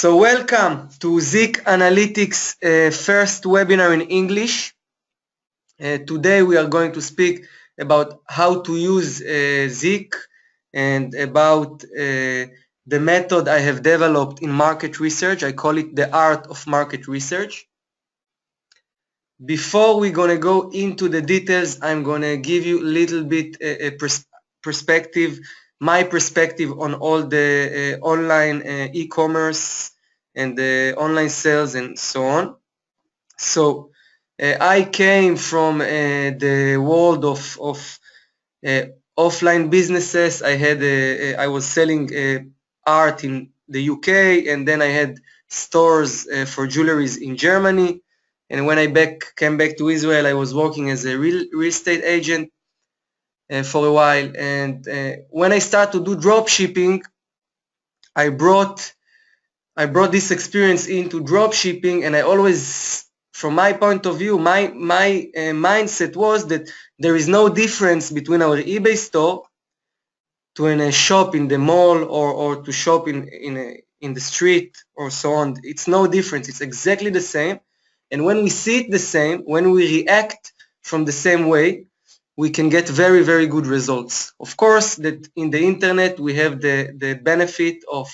So welcome to ZIK Analytics first webinar in English. Today we are going to speak about how to use ZIK and about the method I have developed in market research. I call it the art of market research. Before we're going to go into the details, I'm going to give you a little bit perspective, my perspective on all the online e-commerce and the online sales and so on. So I came from the world of offline businesses. I was selling art in the UK, and then I had stores for jewelries in Germany. And when I came back to Israel, I was working as a real estate agent for a while. And when I started to do drop shipping, I brought this experience into drop shipping, and I always, from my point of view, my mindset was that there is no difference between our eBay store to a shop in the mall or to shop in the street or so on. It's no difference. It's exactly the same. And when we see it the same, when we react from the same way, we can get very, very good results. Of course, that in the internet, we have the benefit of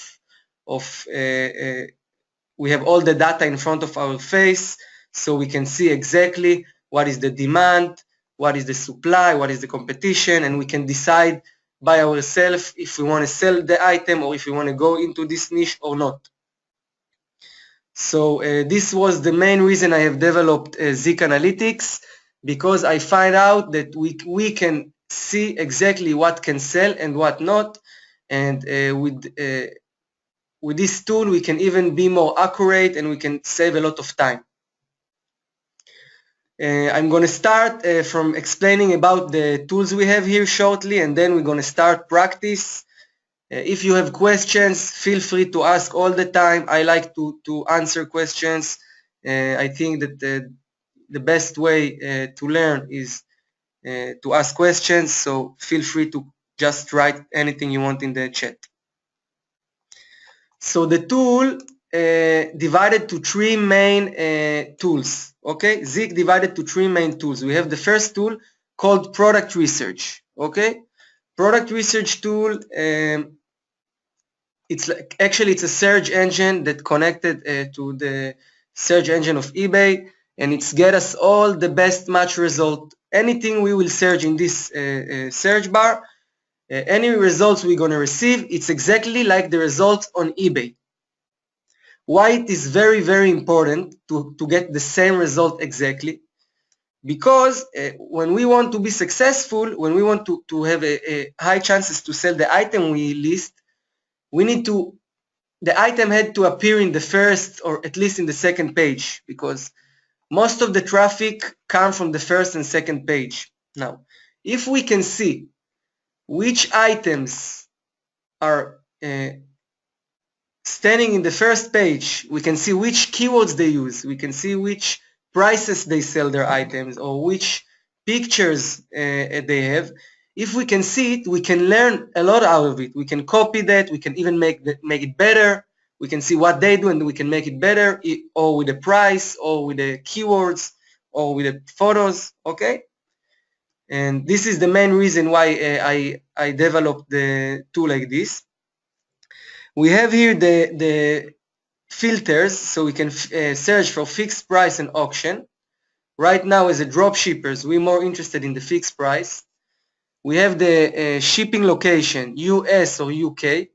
we have all the data in front of our face, so we can see exactly what is the demand, what is the supply, what is the competition, and we can decide by ourselves if we want to sell the item or if we want to go into this niche or not. So this was the main reason I have developed ZIK Analytics, because I find out that we can see exactly what can sell and what not, and with this tool we can even be more accurate and we can save a lot of time. I'm going to start from explaining about the tools we have here shortly, and then we're going to start practice. If you have questions, feel free to ask all the time. I like to answer questions. I think that the best way to learn is to ask questions, so feel free to just write anything you want in the chat. So the tool divided to three main tools. Okay, ZIK divided to three main tools. We have the first tool called product research. Okay, product research tool. It's a search engine that connected to the search engine of eBay, and it's get us all the best match result. Anything we will search in this search bar, any results we're going to receive, it's exactly like the results on eBay. Why it is very, very important to get the same result exactly? Because when we want to be successful, when we want to have a high chances to sell the item we list, we need the item had to appear in the first or at least in the second page, because most of the traffic comes from the first and second page. Now, if we can see which items are standing in the first page, we can see which keywords they use, we can see which prices they sell their items, or which pictures they have. If we can see it, we can learn a lot out of it. We can copy that, we can even make it better. We can see what they do and we can make it better, or with the price, or with the keywords, or with the photos, okay? And this is the main reason why I developed the tool like this. We have here the filters, so we can search for fixed price and auction. Right now, as a drop shippers, we're more interested in the fixed price. We have the shipping location, US or UK.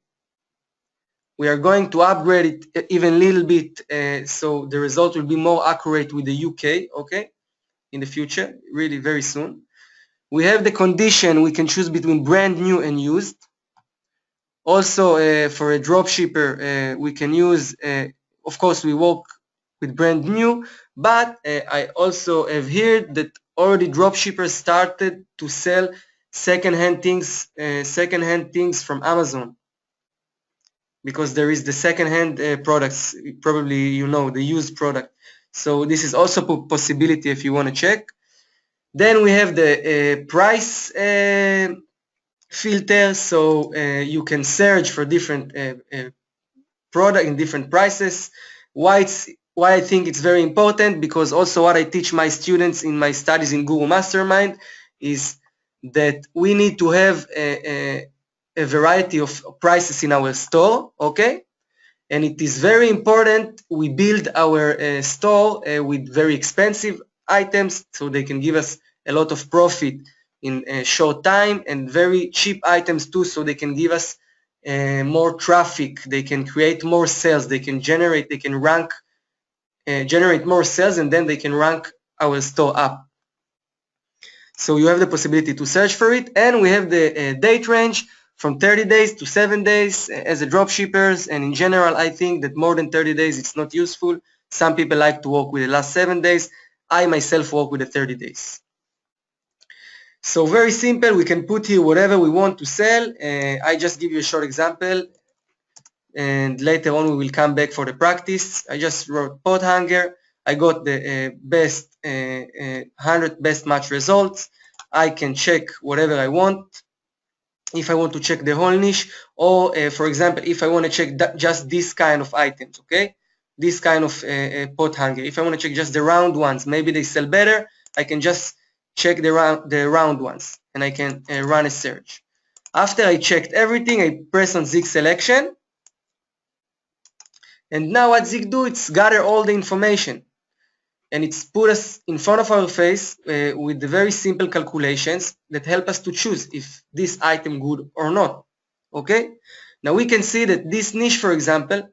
We are going to upgrade it even a little bit, so the result will be more accurate with the UK, okay, in the future, really very soon. We have the condition, we can choose between brand new and used. Also, for a drop shipper, we can use, of course, we work with brand new, but I also have here that already drop shippers started to sell second-hand things from Amazon, because there is the second-hand products, probably you know, the used product. So this is also a possibility if you want to check. Then we have the price filter, so you can search for different product in different prices. Why I think it's very important, because also what I teach my students in my studies in Guru Mastermind is that we need to have a variety of prices in our store, okay? And it is very important we build our store with very expensive items so they can give us a lot of profit in a short time, and very cheap items too, so they can give us more traffic, they can create more sales, they can rank, generate more sales, and then they can rank our store up. So you have the possibility to search for it, and we have the date range from 30 days to 7 days as a dropshippers. And in general, I think that more than 30 days it's not useful. Some people like to work with the last 7 days. I myself work with the 30 days. So very simple, we can put here whatever we want to sell. I just give you a short example, and later on we will come back for the practice. I just wrote pot hanger. I got the 100 best match results. I can check whatever I want. If I want to check the whole niche, or for example, if I want to check just this kind of items, okay? This kind of pot hanger. If I want to check just the round ones, maybe they sell better, I can just check the round ones, and I can run a search. After I checked everything, I press on ZIK selection. And now what ZIK do, it's gather all the information, and it's put us in front of our face with the very simple calculations that help us to choose if this item good or not. Okay? Now we can see that this niche, for example,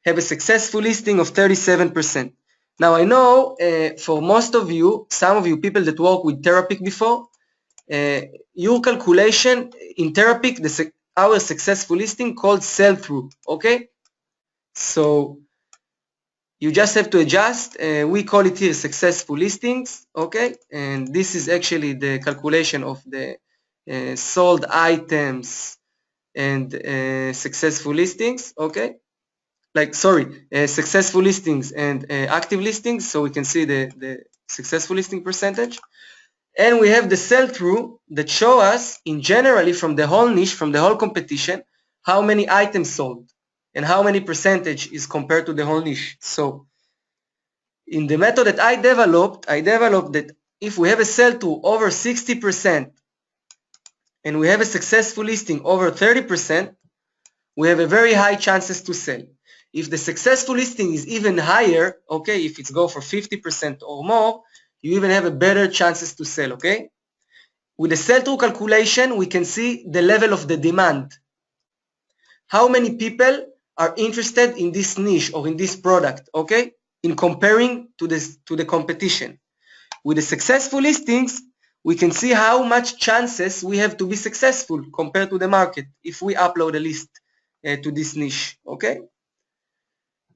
have a successful listing of 37%. Now I know for most of you, some of you people that work with Terapeak before, your calculation in Terapeak, our successful listing called sell-through. Okay? So you just have to adjust. We call it here successful listings, okay? And this is actually the calculation of the sold items and successful listings, okay? Successful listings and active listings. So we can see the successful listing percentage. And we have the sell-through that show us in generally from the whole niche, from the whole competition, how many items sold and how many percentage is compared to the whole niche. So in the method that I developed that if we have a sell-through over 60% and we have a successful listing over 30%, we have a very high chances to sell. If the successful listing is even higher, okay, if it's go for 50% or more, you even have a better chances to sell, okay? With the sell-through calculation, we can see the level of the demand. How many people are interested in this niche or in this product, okay? In comparing to the competition. With the successful listings, we can see how much chances we have to be successful compared to the market if we upload a list to this niche, okay?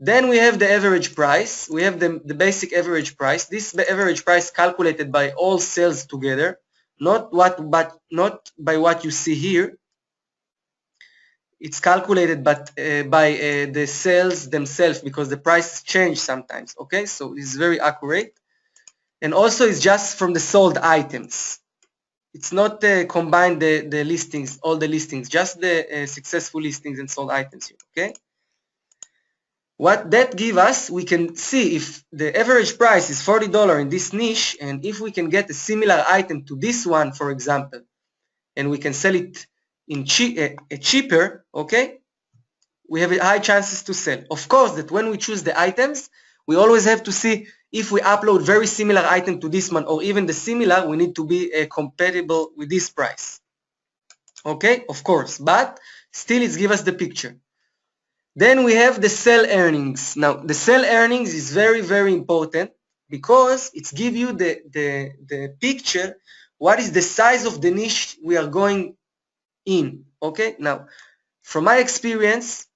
Then we have the average price. We have the basic average price. This average price calculated by all sales together, not by what you see here. It's calculated by the sales themselves, because the prices change sometimes, okay? So it's very accurate. And also it's just from the sold items. It's not combined the listings, all the listings, just the successful listings and sold items here, okay? What that give us, we can see if the average price is $40 in this niche, and if we can get a similar item to this one, for example, and we can sell it in cheaper, okay, we have high chances to sell. Of course, that when we choose the items, we always have to see if we upload very similar item to this one, or even the similar, we need to be compatible with this price. Okay, of course, but still it gives us the picture. Then we have the sell earnings. Now, the sell earnings is very, very important because it gives you the picture, what is the size of the niche we are going in, okay? Now, from my experience,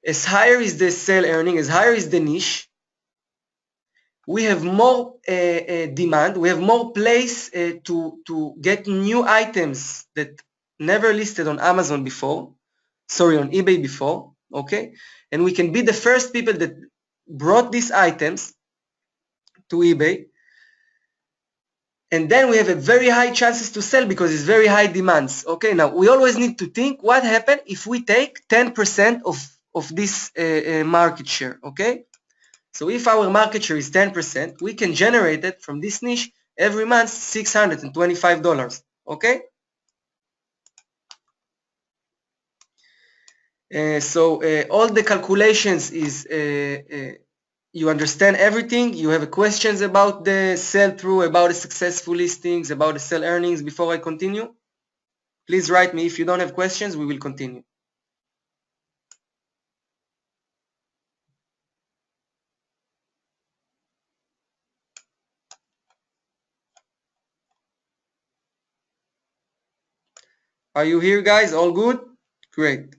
as higher is the sell earning, as higher is the niche, we have more demand, we have more place to get new items that never listed on Amazon before, sorry, on eBay before, okay? And we can be the first people that brought these items to eBay. And then we have a very high chances to sell because it's very high demands. Okay, now we always need to think what happens if we take 10% of of this market share, okay? So if our market share is 10%, we can generate it from this niche every month $625, okay? So all the calculations is, you understand everything. You have questions about the sell-through, about the successful listings, about the sell earnings before I continue? Please write me. If you don't have questions, we will continue. Are you here, guys? All good? Great.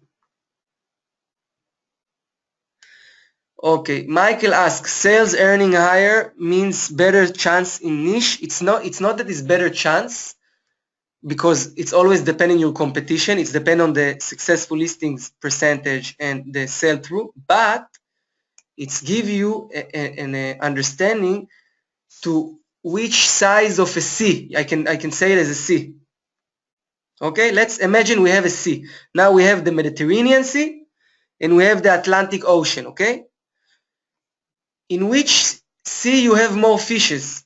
Okay, Michael asks, sales earning higher means better chance in niche. It's not that it's better chance, because it's always depending on your competition. It's depend on the successful listings percentage and the sell through, but it's give you an understanding to which size of a C. I can say it as a C. Okay, let's imagine we have a sea. Now we have the Mediterranean Sea and we have the Atlantic Ocean, okay? In which sea you have more fishes?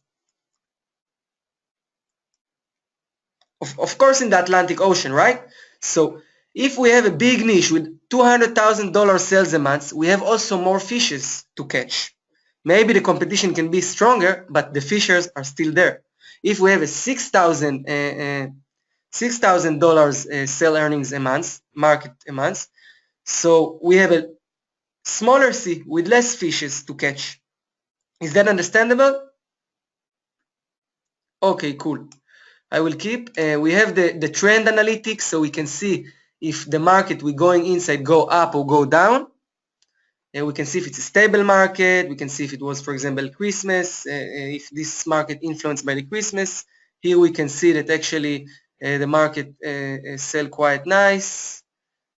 Of course in the Atlantic Ocean, right? So if we have a big niche with $200,000 sales a month, we have also more fishes to catch. Maybe the competition can be stronger, but the fishes are still there. If we have a $6,000 sell earnings a month, market a month, so we have a smaller sea with less fishes to catch. Is that understandable? Okay, cool. I will keep. We have the trend analytics, so we can see if the market we're going inside go up or go down. And we can see if it's a stable market. We can see if it was, for example, Christmas, if this market influenced by the Christmas. Here we can see that actually the market sell quite nice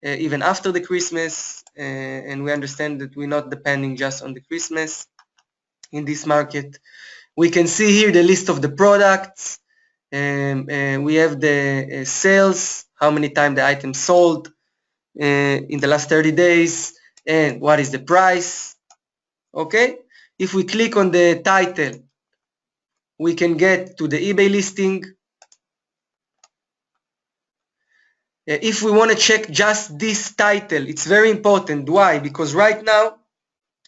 even after the Christmas, and we understand that we're not depending just on the Christmas in this market. We can see here the list of the products. We have the sales, how many times the item sold in the last 30 days, and what is the price. Okay, if we click on the title, we can get to the eBay listing. If we want to check just this title, it's very important. Why? Because right now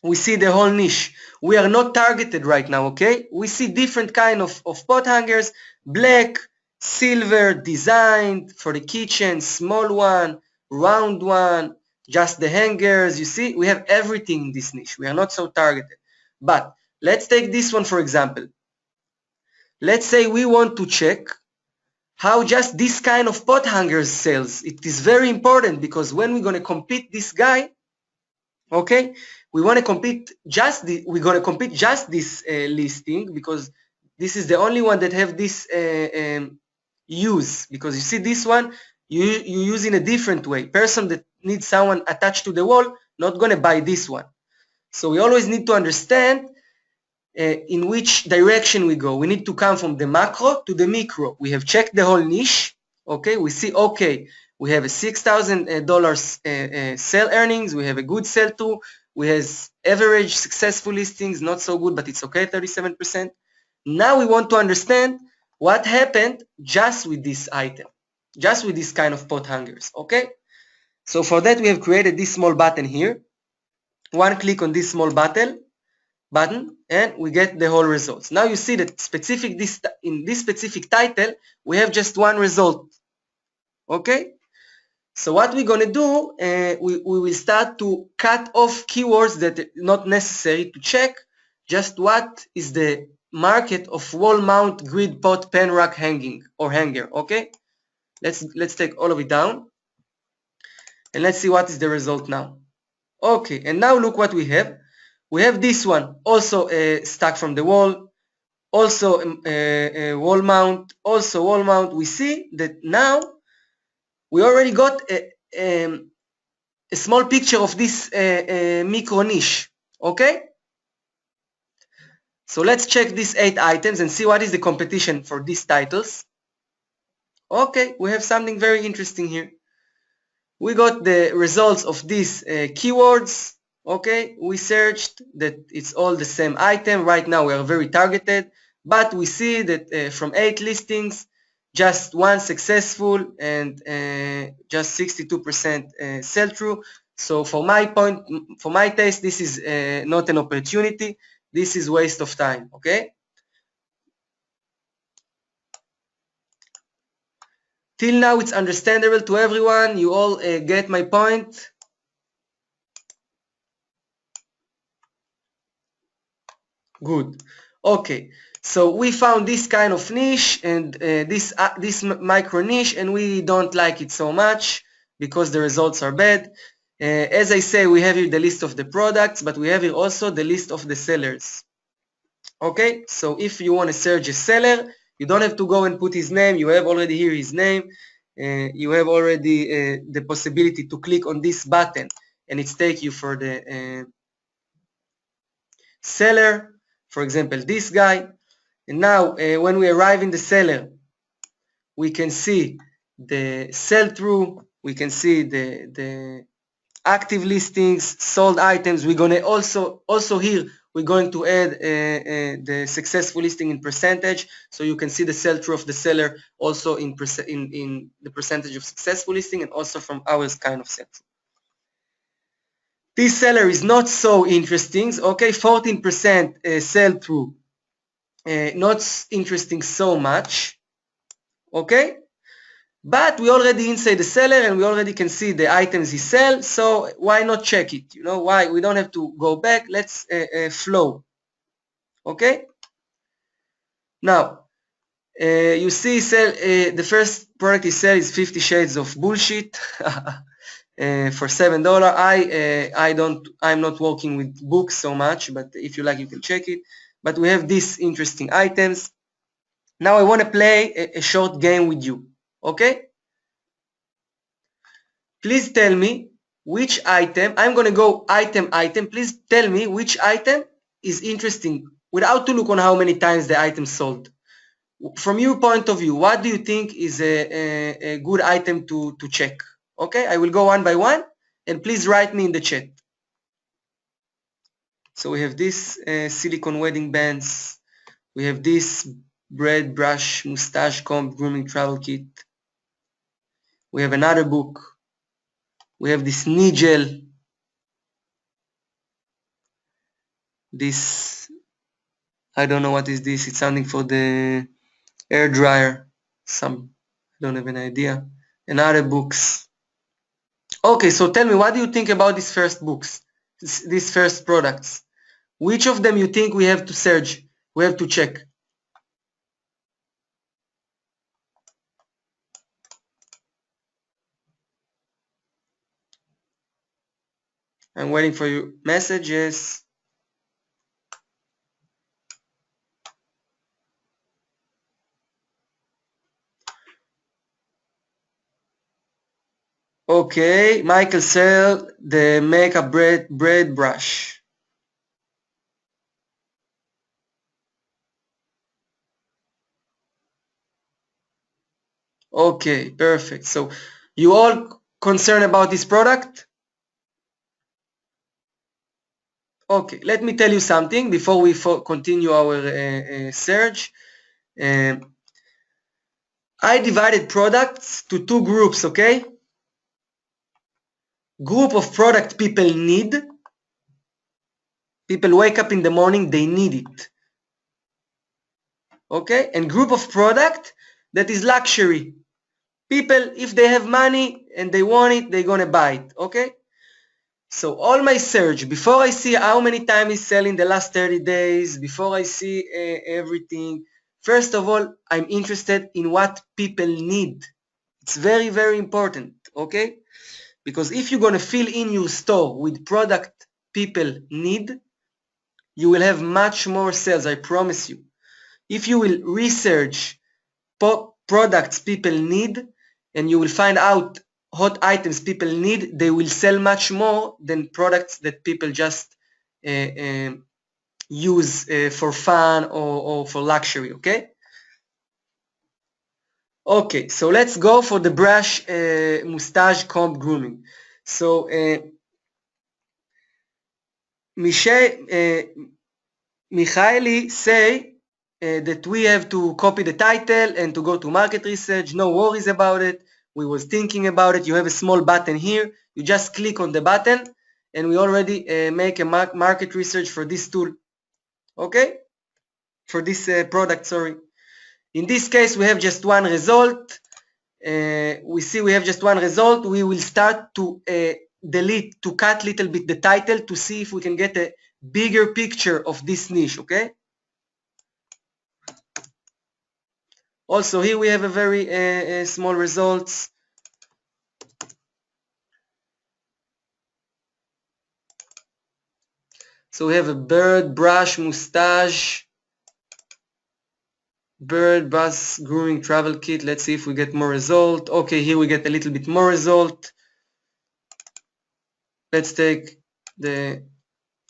we see the whole niche. We are not targeted right now, okay? We see different kind of pot hangers, black, silver, designed for the kitchen, small one, round one, just the hangers. You see, we have everything in this niche. We are not so targeted. But let's take this one for example. Let's say we want to check how just this kind of pot hangers sells. It is very important because when we're going to compete this guy, okay, we want to compete just we're going to compete just this listing, because this is the only one that have this use. Because you see this one, you use in a different way. Person that needs someone attached to the wall, not going to buy this one. So we always need to understand in which direction we go. We need to come from the macro to the micro. We have checked the whole niche. Okay, we see, okay, we have a $6,000 sell earnings. We have a good sell through. We have average successful listings, not so good, but it's okay, 37%. Now we want to understand what happened just with this item, just with this kind of pot hangers. Okay, so for that we have created this small button here. One click on this small button and we get the whole results. Now you see that in this specific title we have just one result. Okay, so what we're going to do, we will start to cut off keywords that are not necessary to check. Just what is the market of wall mount grid pot pen rack hanging or hanger. Okay, let's take all of it down and let's see what is the result now. Okay, and now look what we have. We have this one also stuck from the wall, also wall mount, also wall mount. We see that now we already got a small picture of this micro niche. Okay, so let's check these 8 items and see what is the competition for these titles. Okay, we have something very interesting here. we got the results of these keywords. Okay, we searched that it's all the same item. Right now we are very targeted, but we see that from 8 listings, just 1 successful and just 62% sell-through. So for my taste, this is not an opportunity. This is waste of time. Okay. Till now, it's understandable to everyone. You all get my point. Good. Okay. So we found this kind of niche and this micro niche, and we don't like it so much because the results are bad. As I say, we have here the list of the products, but we have here also the list of the sellers. Okay. So if you want to search a seller, you don't have to go and put his name. You have already here his name. You have already the possibility to click on this button, and it's take you for the seller. For example, this guy. And now when we arrive in the seller, we can see the sell-through, we can see the active listings, sold items. We're going to also here, we're going to add the successful listing in percentage, so you can see the sell-through of the seller also in the percentage of successful listing, and also from our kind of sell-through. This seller is not so interesting. Okay, 14% sell-through. Not interesting so much. Okay, but we already inside the seller and we already can see the items he sells, so why not check it? You know why? We don't have to go back. Let's flow. Okay, now you see the first product he sells is 50 Shades of Bullshit for $7. I'm not working with books so much, but if you like, you can check it. But we have these interesting items. Now I want to play a short game with you. Okay? Please tell me which item. I'm going to go item. Please tell me which item is interesting without to look on how many times the item sold. From your point of view, what do you think is a good item to check? Okay, I will go one by one, and please write me in the chat. So we have this silicone wedding bands. We have this braid brush, mustache comb, grooming travel kit. We have another book. We have this knee gel. This, I don't know what is this. It's something for the air dryer. I don't have an idea. Another books. Okay, so tell me, what do you think about these first books, these first products? Which of them you think we have to search, we have to check? I'm waiting for your messages. Okay, Michael sell the makeup braid brush. Okay, perfect. So you all concerned about this product? Okay, let me tell you something before we continue our search. I divided products to 2 groups, okay? Group of product people need. People wake up in the morning, they need it. Okay? And group of product that is luxury. People, if they have money and they want it, they're gonna buy it. Okay? So all my search, before I see how many times it's selling the last 30 days, before I see everything, first of all, I'm interested in what people need. It's very, very important. Okay? Because if you're going to fill in your store with product people need, you will have much more sales, I promise you. If you will research products people need and you will find out hot items people need, they will sell much more than products that people just use for fun or for luxury, okay? Okay, so let's go for the brush mustache comb grooming. So Michaeli say that we have to copy the title and to go to market research. No worries about it. We was thinking about it. You have a small button here. You just click on the button and we already make a market research for this tool. Okay? For this product, sorry. In this case, we have just one result. We see we have just one result. We will start to delete, to cut a little bit the title to see if we can get a bigger picture of this niche, okay? Also here we have a very small results. So we have a bird brush mustache, bird bus grooming travel kit. Let's see if we get more result. Okay, here we get a little bit more result. Let's take the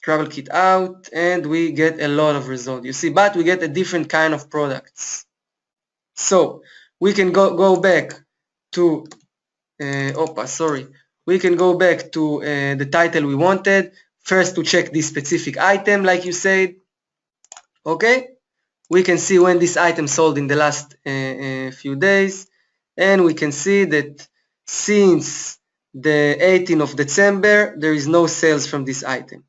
travel kit out and we get a lot of result. You see, but we get a different kind of products. So we can go back to we can go back to the title we wanted. First to check this specific item, like you said. Okay, we can see when this item sold in the last few days, and we can see that since the 18th of December there is no sales from this item.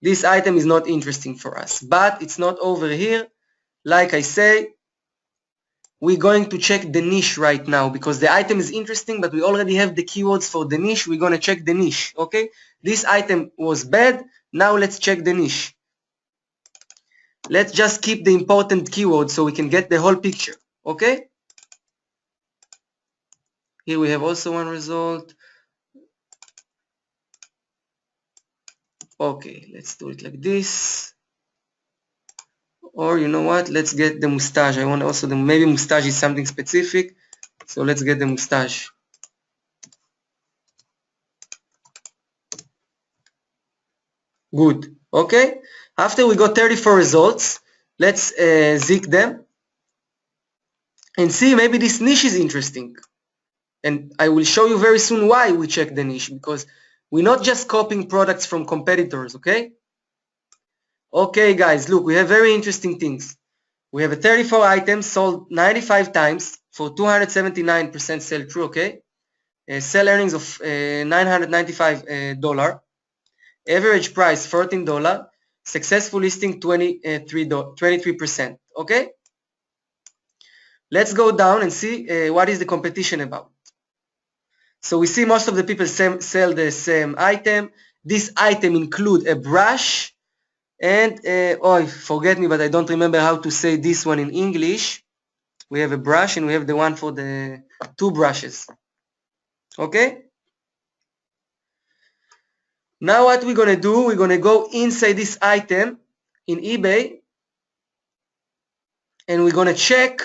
This item is not interesting for us, but it's not over here. Like I say, we're going to check the niche right now because the item is interesting, but we already have the keywords for the niche. We're going to check the niche. Okay, this item was bad. Now let's check the niche. Let's just keep the important keywords so we can get the whole picture. Okay, here we have also one result. Okay, let's do it like this. Or you know what, let's get the mustache. I want also maybe mustache is something specific, so let's get the mustache. Good. Okay, after we got 34 results, let's ZIK them and see maybe this niche is interesting. And I will show you very soon why we check the niche, because we're not just copying products from competitors. Okay, okay guys, look, we have very interesting things. We have a 34 items sold 95 times for 279% sell through. Okay, sell earnings of $995, average price $14, successful listing 23%. Okay, let's go down and see what is the competition about. So we see most of the people sell the same item. This item include a brush and oh, forget me, but I don't remember how to say this one in English. We have a brush and we have the one for the two brushes. Okay, now what we're gonna do, we're gonna go inside this item in eBay and we're gonna check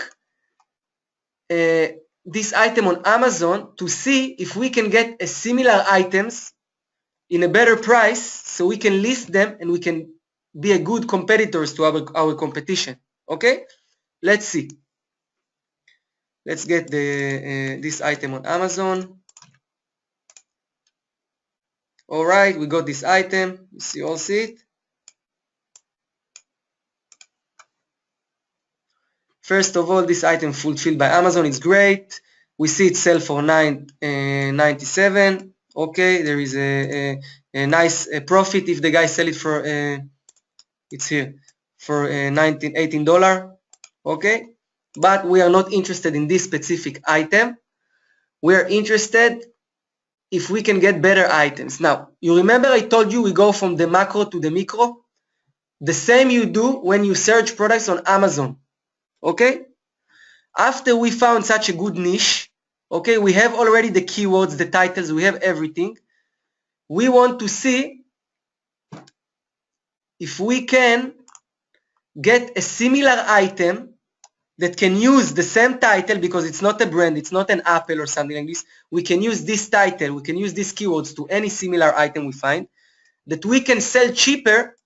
this item on Amazon to see if we can get a similar items in a better price so we can list them and we can be a good competitors to our competition. Okay, let's see. Let's get the this item on Amazon. All right, we got this item. You all see it. First of all, this item fulfilled by Amazon. It's great. We see it sell for $9.97. Okay, there is a nice profit if the guy sell it for it's here for $18. Okay, but we are not interested in this specific item. We are interested if we can get better items. Now, you remember I told you we go from the macro to the micro? The same you do when you search products on Amazon. Okay, after we found such a good niche, okay, we have already the keywords, the titles, we have everything. We want to see if we can get a similar item that can use the same title, because it's not a brand, it's not an Apple or something like this. We can use this title, we can use these keywords to any similar item we find, that we can sell cheaper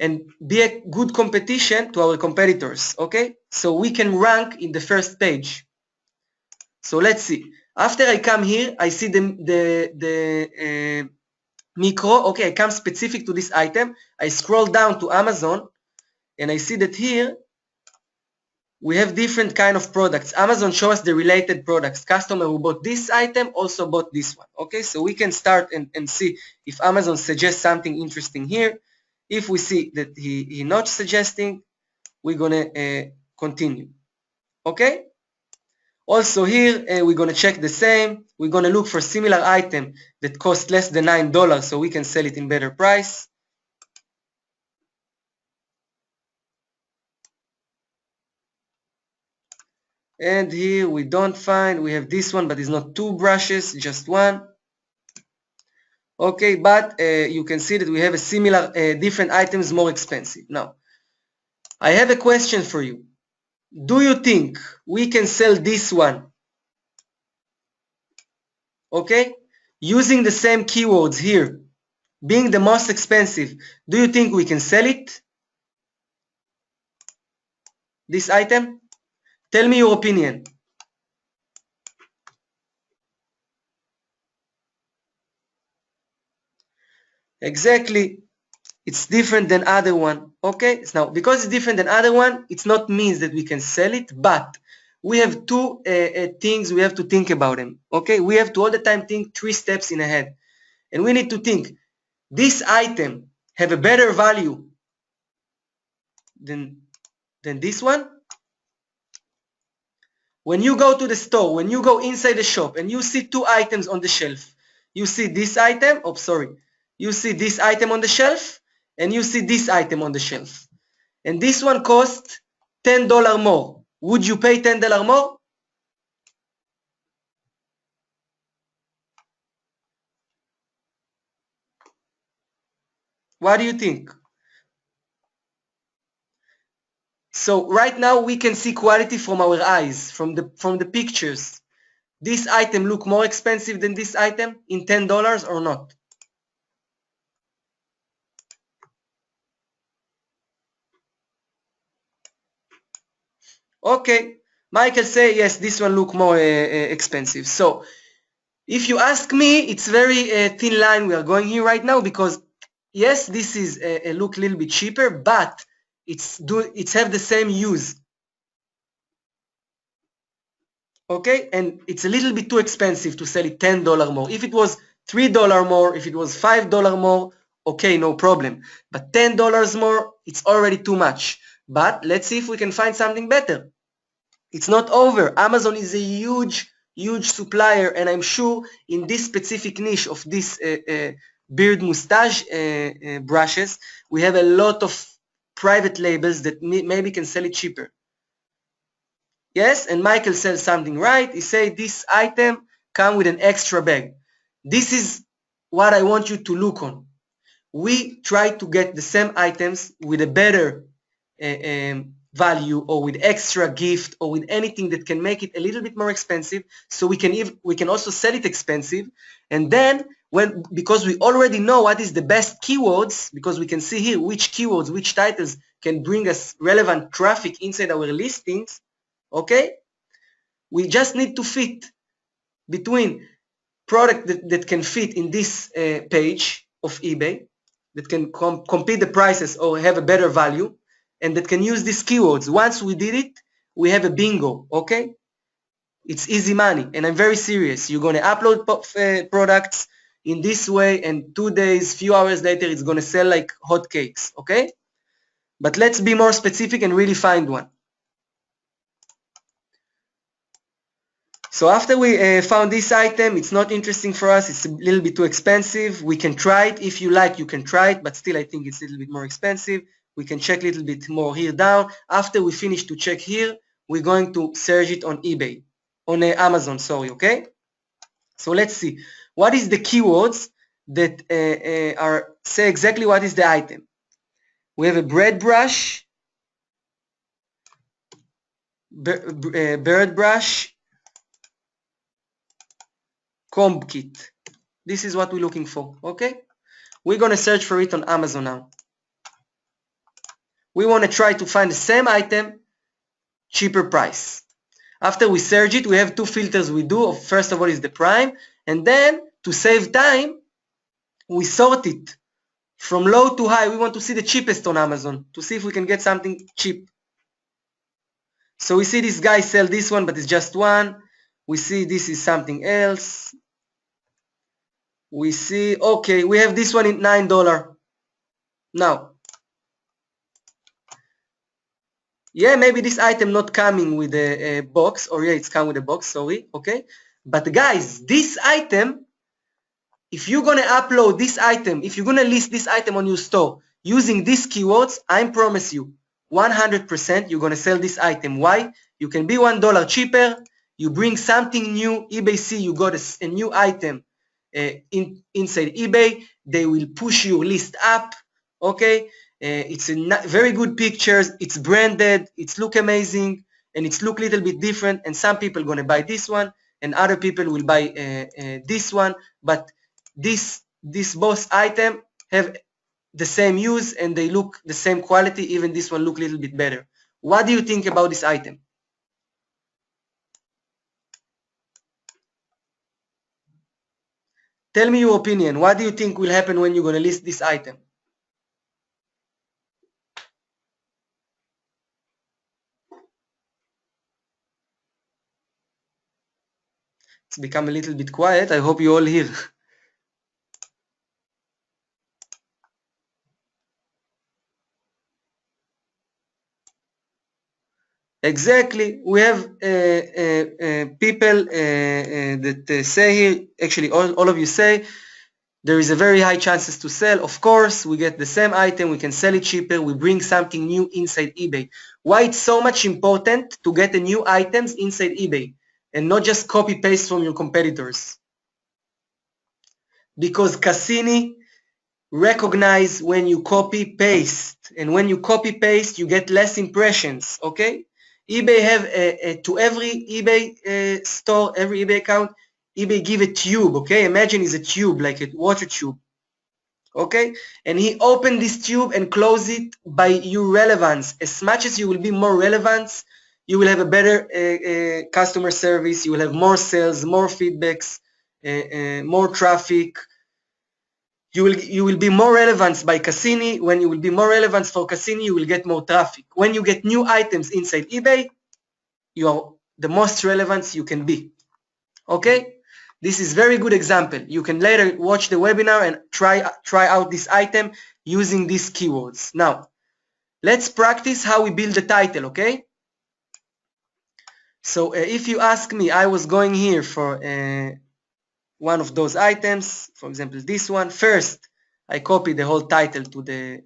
and be a good competition to our competitors, okay? So we can rank in the first page. So let's see. After I come here, I see the micro, okay, I come specific to this item. I scroll down to Amazon, and I see that here we have different kind of products. Amazon shows us the related products. Customer who bought this item also bought this one. Okay, so we can start and see if Amazon suggests something interesting here. If we see that he not suggesting, we're gonna continue. Okay. Also here we're gonna check the same. We're gonna look for similar item that cost less than $9, so we can sell it in better price. And here we don't find, we have this one, but it's not two brushes, just one. Okay, but you can see that we have a similar, different items more expensive. Now, I have a question for you. Do you think we can sell this one, okay, using the same keywords here, being the most expensive? Do you think we can sell it, this item? Tell me your opinion. Exactly. It's different than other one. Okay, so now because it's different than other one, it's not means that we can sell it, but we have two things we have to think about them. Okay, we have to all the time think 3 steps in ahead, and we need to think, this item have a better value than this one. When you go to the store, when you go inside the shop and you see 2 items on the shelf, you see this item, you see this item on the shelf, and you see this item on the shelf. And this one costs $10 more. Would you pay $10 more? What do you think? So right now we can see quality from our eyes, from the pictures. This item look more expensive than this item in $10 or not? Okay, Michael say yes, this one look more expensive. So if you ask me, it's very thin line we are going here right now, because yes, this is look a little bit cheaper, but it's have the same use. Okay, and it's a little bit too expensive to sell it $10 more. If it was $3 more, if it was $5 more, okay, no problem. But $10 more, it's already too much. But let's see if we can find something better. It's not over. Amazon is a huge supplier, and I'm sure in this specific niche of this beard mustache brushes, we have a lot of private labels that maybe can sell it cheaper. Yes, and Michael says something right. He said this item come with an extra bag. This is what I want you to look on. We try to get the same items with a better value, or with extra gift, or with anything that can make it a little bit more expensive, so we can also sell it expensive. And then because we already know what is the best keywords, because we can see here which keywords, which titles can bring us relevant traffic inside our listings. Okay, we just need to fit between product that can fit in this page of eBay, that can compete the prices or have a better value, and that can use these keywords. Once we did it, we have a bingo. Okay, it's easy money, and I'm very serious. You're going to upload products in this way, and 2 days, few hours later, it's going to sell like hotcakes. Okay, but let's be more specific and really find one. So after we found this item, it's not interesting for us. It's a little bit too expensive. We can try it. If you like, you can try it, but still I think it's a little bit more expensive. We can check a little bit more here down. After we finish to check here, we're going to search it on eBay, on Amazon, sorry, okay? So let's see. What is the keywords that say exactly what is the item? We have a bread brush, bird brush, comb kit. This is what we're looking for, okay? We're going to search for it on Amazon now. We want to try to find the same item, cheaper price. After we search it, we have two filters we do. First of all is the prime, and then to save time, we sort it from low to high. We want to see the cheapest on Amazon to see if we can get something cheap. So we see this guy sell this one, but it's just one. We see this is something else. We see, okay, we have this one in $9. Now, yeah, maybe this item not coming with a box, or yeah, it's come with a box, sorry, okay. But guys, this item, if you're gonna upload this item, if you're gonna list this item on your store using these keywords, I promise you, 100% you're gonna sell this item. Why? You can be $1 cheaper, you bring something new, eBay see you got a new item inside eBay, they will push your list up, okay? It's a very good pictures, it's branded, it's look amazing, and it's look a little bit different, and some people gonna buy this one, and other people will buy this one, but this both item have the same use and they look the same quality, even this one look a little bit better. What do you think about this item? Tell me your opinion. What do you think will happen when you're going to list this item? It's become a little bit quiet. I hope you all hear. Exactly. We have people that say here, actually all of you say, there is a very high chances to sell. Of course, we get the same item, we can sell it cheaper, we bring something new inside eBay. Why it's so much important to get the new items inside eBay and not just copy paste from your competitors? Because Cassini recognize when you copy paste, and when you copy paste you get less impressions, okay? eBay have to every eBay store, every eBay account, eBay give a tube, okay? Imagine it's a tube, like a water tube, okay? And he opened this tube and close it by your relevance. As much as you will be more relevant, you will have a better customer service, you will have more sales, more feedbacks, more traffic. You will be more relevant by Cassini. When you will be more relevant for Cassini, you will get more traffic. When you get new items inside eBay, you are the most relevant you can be. Okay? This is very good example. You can later watch the webinar and try out this item using these keywords. Now, let's practice how we build the title, okay? So if you ask me, I was going here for one of those items, for example, this one. First, I copy the whole title to the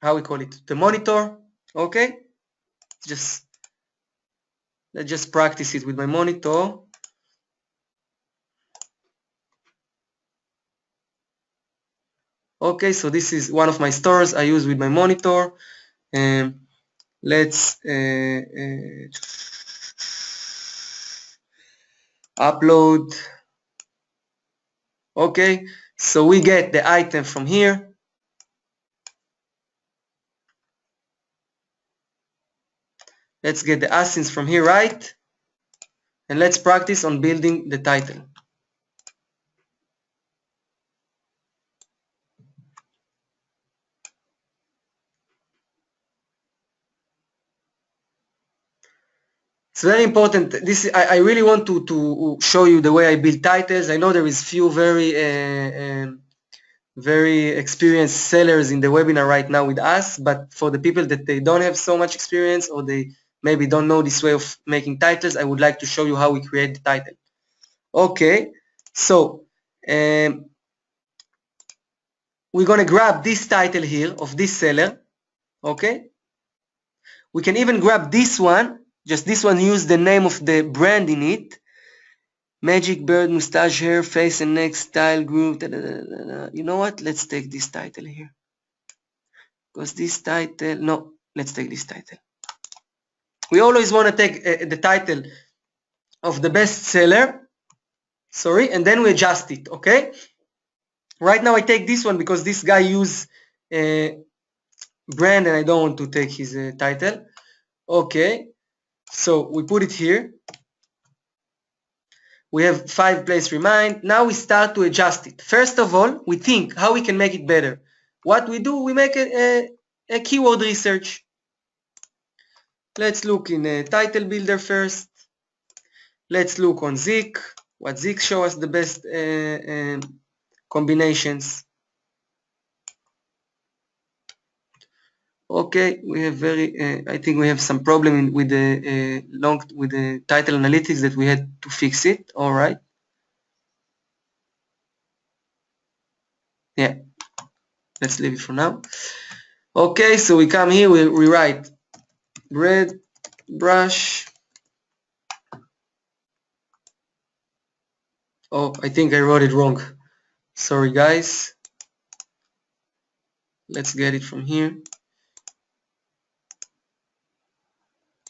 how we call it, the monitor. Okay, let's just practice it with my monitor. Okay, so this is one of my stores I use with my monitor. Let's upload. Okay, so we get the item from here. Let's get the asins from here, right? And let's practice on building the title. It's very important. This I really want to show you the way I build titles. I know there is few very experienced sellers in the webinar right now with us, but for the people that they don't have so much experience or they maybe don't know this way of making titles, I would like to show you how we create the title. Okay, so we're gonna grab this title here of this seller. Okay, we can even grab this one. Just this one, use the name of the brand in it. Magic bird, mustache, hair, face and neck, style, group. You know what? Let's take this title here. Because this title, no, let's take this title. We always want to take the title of the best seller, sorry, and then we adjust it, okay? Right now I take this one because this guy use brand and I don't want to take his title. Okay, so we put it here. We have 5 place remind. Now we start to adjust it. First of all, we think how we can make it better. What we do, we make a keyword research. Let's look in a title builder first. Let's look on ZIK. What ZIK show us the best combinations. Okay, we have I think we have some problem with the title analytics that we had to fix it. All right. Yeah, let's leave it for now. Okay, so we come here, we write bread brush. Oh, I think I wrote it wrong. Sorry, guys. Let's get it from here.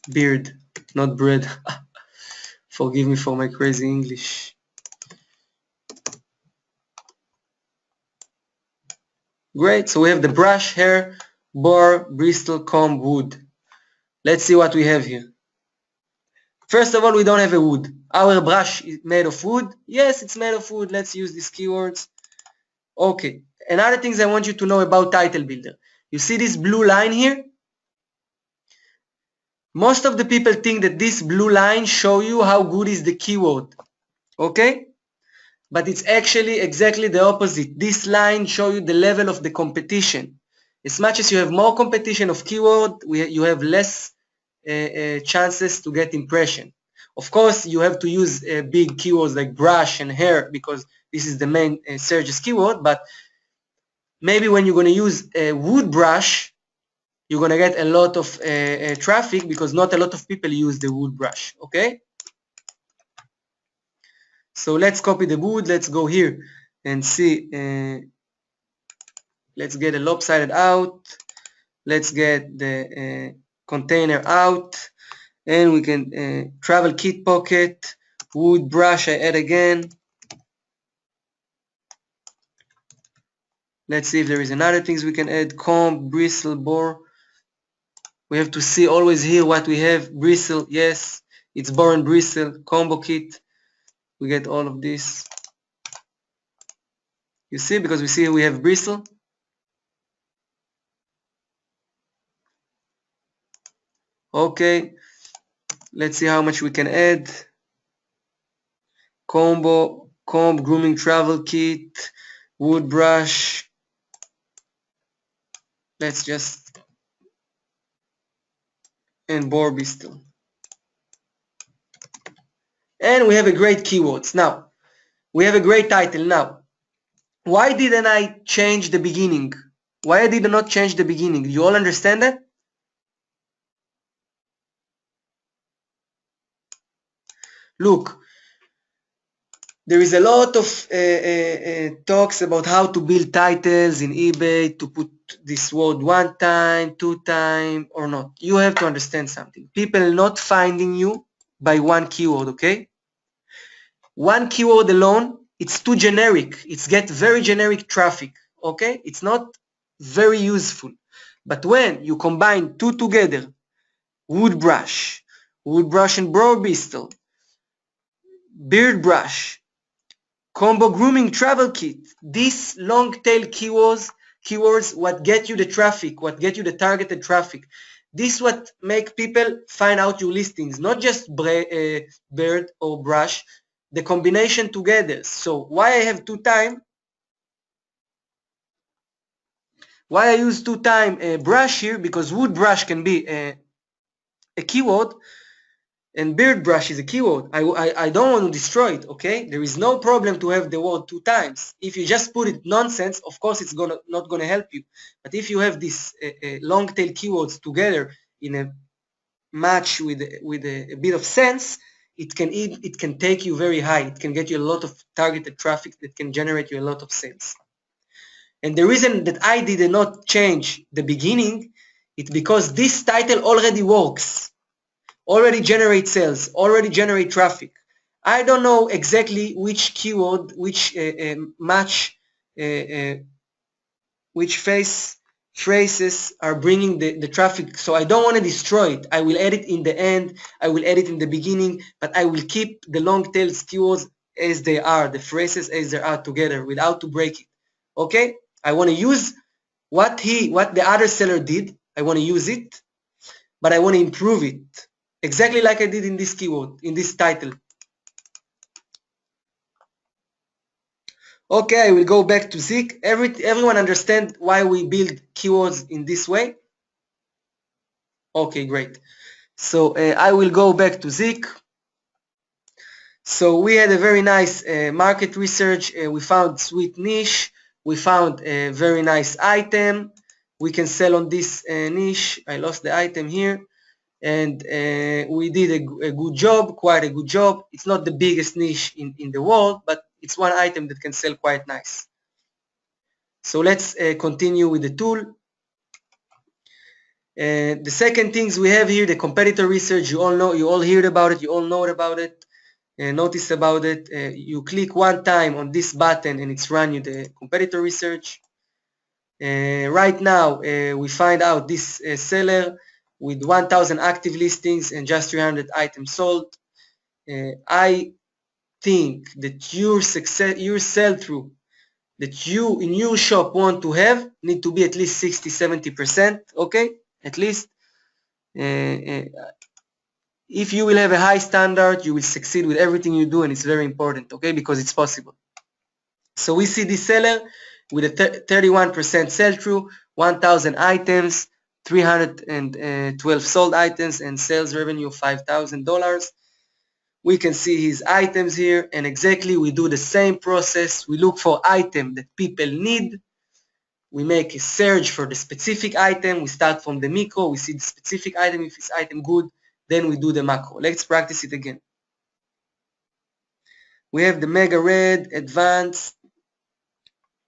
Beard, not bread. Forgive me for my crazy English. Great, so we have the brush, hair, bore, bristle, comb, wood. Let's see what we have here. First of all, we don't have a wood. Our brush is made of wood. Yes, it's made of wood. Let's use these keywords. Okay, another thing I want you to know about title builder. You see this blue line here? Most of the people think that this blue line show you how good is the keyword. Okay? But it's actually exactly the opposite. This line show you the level of the competition. As much as you have more competition of keyword, you have less chances to get impression. Of course, you have to use big keywords like brush and hair because this is the main searches keyword, but maybe when you're going to use a wood brush, you're going to get a lot of traffic because not a lot of people use the wood brush, okay? So let's copy the wood. Let's go here and see. Let's get a lopsided out. Let's get the container out. And we can travel kit pocket, wood brush, I add again. Let's see if there is another things we can add. Comb, bristle, bore. We have to see always here what we have. Bristle, yes, it's bore and bristle. Combo kit. We get all of this. You see, because we see we have bristle. Okay, let's see how much we can add. Combo, comb, grooming travel kit, wood brush. Let's just, and bore bristle. And we have a great keywords. Now, we have a great title. Now, why didn't I change the beginning? Why I did not change the beginning? You all understand that? Look, there is a lot of talks about how to build titles in eBay, to put this word 1 time, 2 time, or not. You have to understand something. People not finding you by one keyword, okay? One keyword alone, it's too generic. It's get very generic traffic, okay? It's not very useful. But when you combine 2 together, wood brush and brow bristle, beard brush, combo grooming travel kit, these long tail keywords what get you the traffic, what get you the targeted traffic. This what make people find out your listings, not just beard or brush, the combination together. So why I have 2 time? Why I use 2 time brush here? Because wood brush can be a keyword and beard brush is a keyword. I don't want to destroy it, okay? There is no problem to have the word 2 times. If you just put it nonsense, of course it's not gonna help you. But if you have these long tail keywords together in a match with a bit of sense, it can take you very high. It can get you a lot of targeted traffic that can generate you a lot of sales. And the reason that I did not change the beginning, it's because this title already works. Already generate sales, already generate traffic. I don't know exactly which keyword, which match phrases are bringing the traffic. So I don't want to destroy it. I will add it in the end, I will add it in the beginning, but I will keep the long tail keywords as they are, the phrases as they are together without to break it. Okay? I want to use what the other seller did. I want to use it, but I want to improve it. Exactly like I did in this keyword, in this title. Okay, I will go back to ZIK. Everyone understand why we build keywords in this way? Okay, great. So I will go back to ZIK. So we had a very nice market research. We found sweet niche. We found a very nice item. We can sell on this niche. I lost the item here. And we did a good job, quite a good job. It's not the biggest niche in the world, but it's one item that can sell quite nice. So let's continue with the tool. The second things we have here, the competitor research. You all heard about it, you all know about it, notice about it. You click one time on this button and it's run you the competitor research. Right now we find out this seller with 1,000 active listings and just 300 items sold. I think that your sell-through that you in your shop want to have need to be at least 60-70%, okay, at least. If you will have a high standard, you will succeed with everything you do, and it's very important, okay, because it's possible. So we see this seller with a 31% sell-through, 1,000 items, 312 sold items, and sales revenue of $5,000. We can see his items here, and exactly we do the same process. We look for item that people need. We make a search for the specific item. We start from the micro. We see the specific item. If it's item good, then we do the macro. Let's practice it again. We have the Mega Red, Advanced,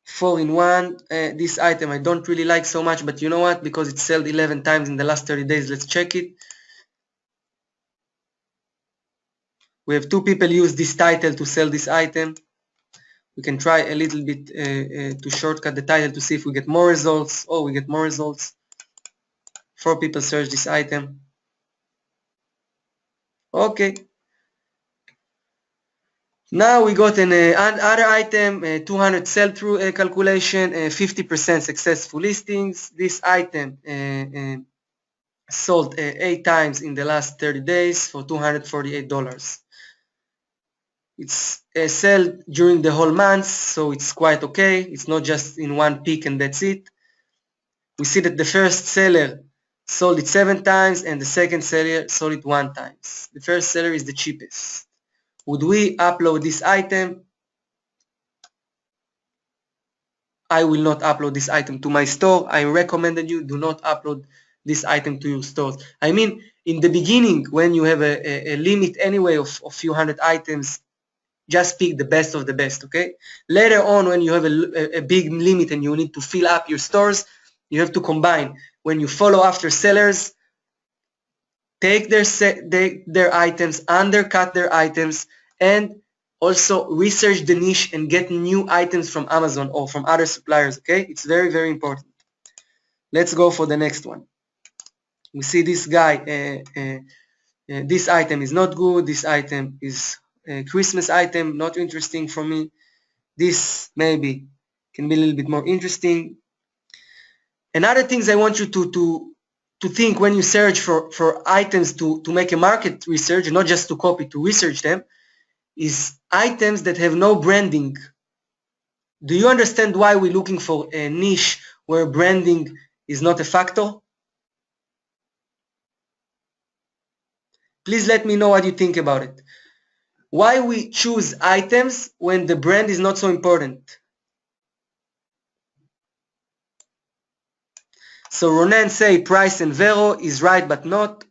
4-in-1. This item I don't really like so much, but you know what? Because it's sold 11 times in the last 30 days, let's check it. We have 2 people use this title to sell this item. We can try a little bit to shortcut the title to see if we get more results. Oh, we get more results. 4 people search this item. Okay. Now we got another item, 200 sell-through calculation, 50% successful listings. This item sold 8 times in the last 30 days for $248. It's sell during the whole month, so it's quite okay. It's not just in one peak and that's it. We see that the first seller sold it 7 times and the second seller sold it 1 time. The first seller is the cheapest. Would we upload this item? I will not upload this item to my store. I recommend you do not upload this item to your stores. I mean, in the beginning, when you have a limit anyway of a few hundred items, just pick the best of the best, okay? Later on, when you have a big limit and you need to fill up your stores, you have to combine. When you follow after sellers, take their items, undercut their items, and also research the niche and get new items from Amazon or from other suppliers, okay? It's very, very important. Let's go for the next one. We see this guy, this item is not good, this item is a Christmas item, not interesting for me. This maybe can be a little bit more interesting. Another things I want you to think when you search for items to make a market research, not just to copy, to research them, is items that have no branding. Do you understand why we're looking for a niche where branding is not a factor? Please let me know what you think about it. Why we choose items when the brand is not so important? So Ronan say price and Vero is right but not.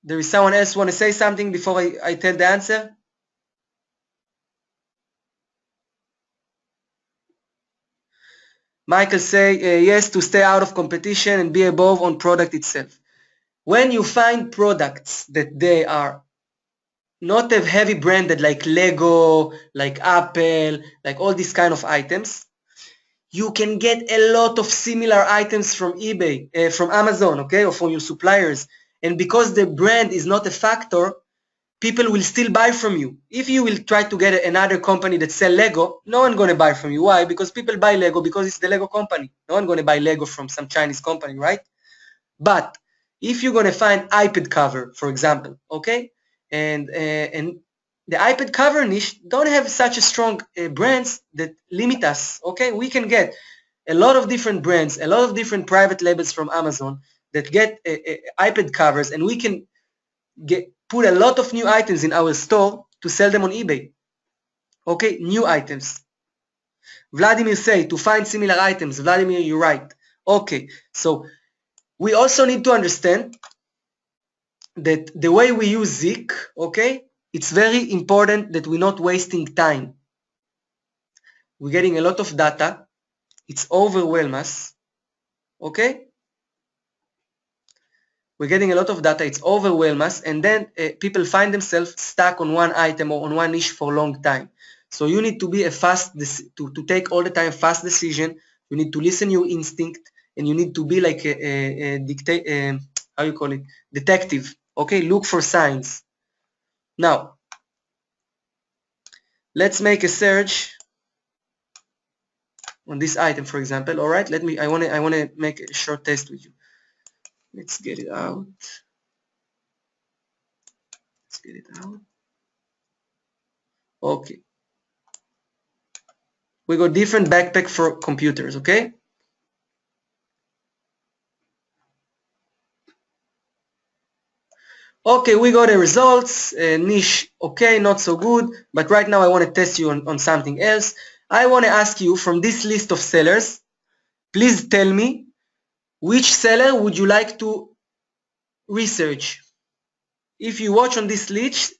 There is someone else want to say something before I tell the answer? Michael say yes, to stay out of competition and be above on product itself. When you find products that they are not have heavy branded like Lego, like Apple, like all these kind of items. You can get a lot of similar items from eBay, from Amazon, okay, or from your suppliers. And because the brand is not a factor, people will still buy from you. If you will try to get another company that sell Lego, no one gonna buy from you. Why? Because people buy Lego because it's the Lego company. No one gonna buy Lego from some Chinese company, right? But if you're gonna find iPad cover, for example, okay, and the iPad cover niche don't have such a strong brands that limit us. Okay, we can get a lot of different brands, a lot of different private labels from Amazon that get iPad covers, and we can put a lot of new items in our store to sell them on eBay. Okay, new items. Vladimir say to find similar items. Vladimir, you're right. Okay, so we also need to understand that the way we use ZIK, okay, it's very important that we're not wasting time. We're getting a lot of data. It's overwhelm us, okay? We're getting a lot of data. It's overwhelm us, and then people find themselves stuck on one item or on one niche for a long time. So you need to be a to take all the time fast decision. You need to listen your instinct, and you need to be like how you call it, detective. Okay, look for signs. Now, let's make a search on this item, for example. All right, I want to make a short test with you. Let's get it out. Let's get it out. Okay. We got different backpack for computers, okay? Okay, we got the results. Niche, okay, not so good. But right now I want to test you on something else. I want to ask you from this list of sellers, please tell me which seller would you like to research? If you watch on this list,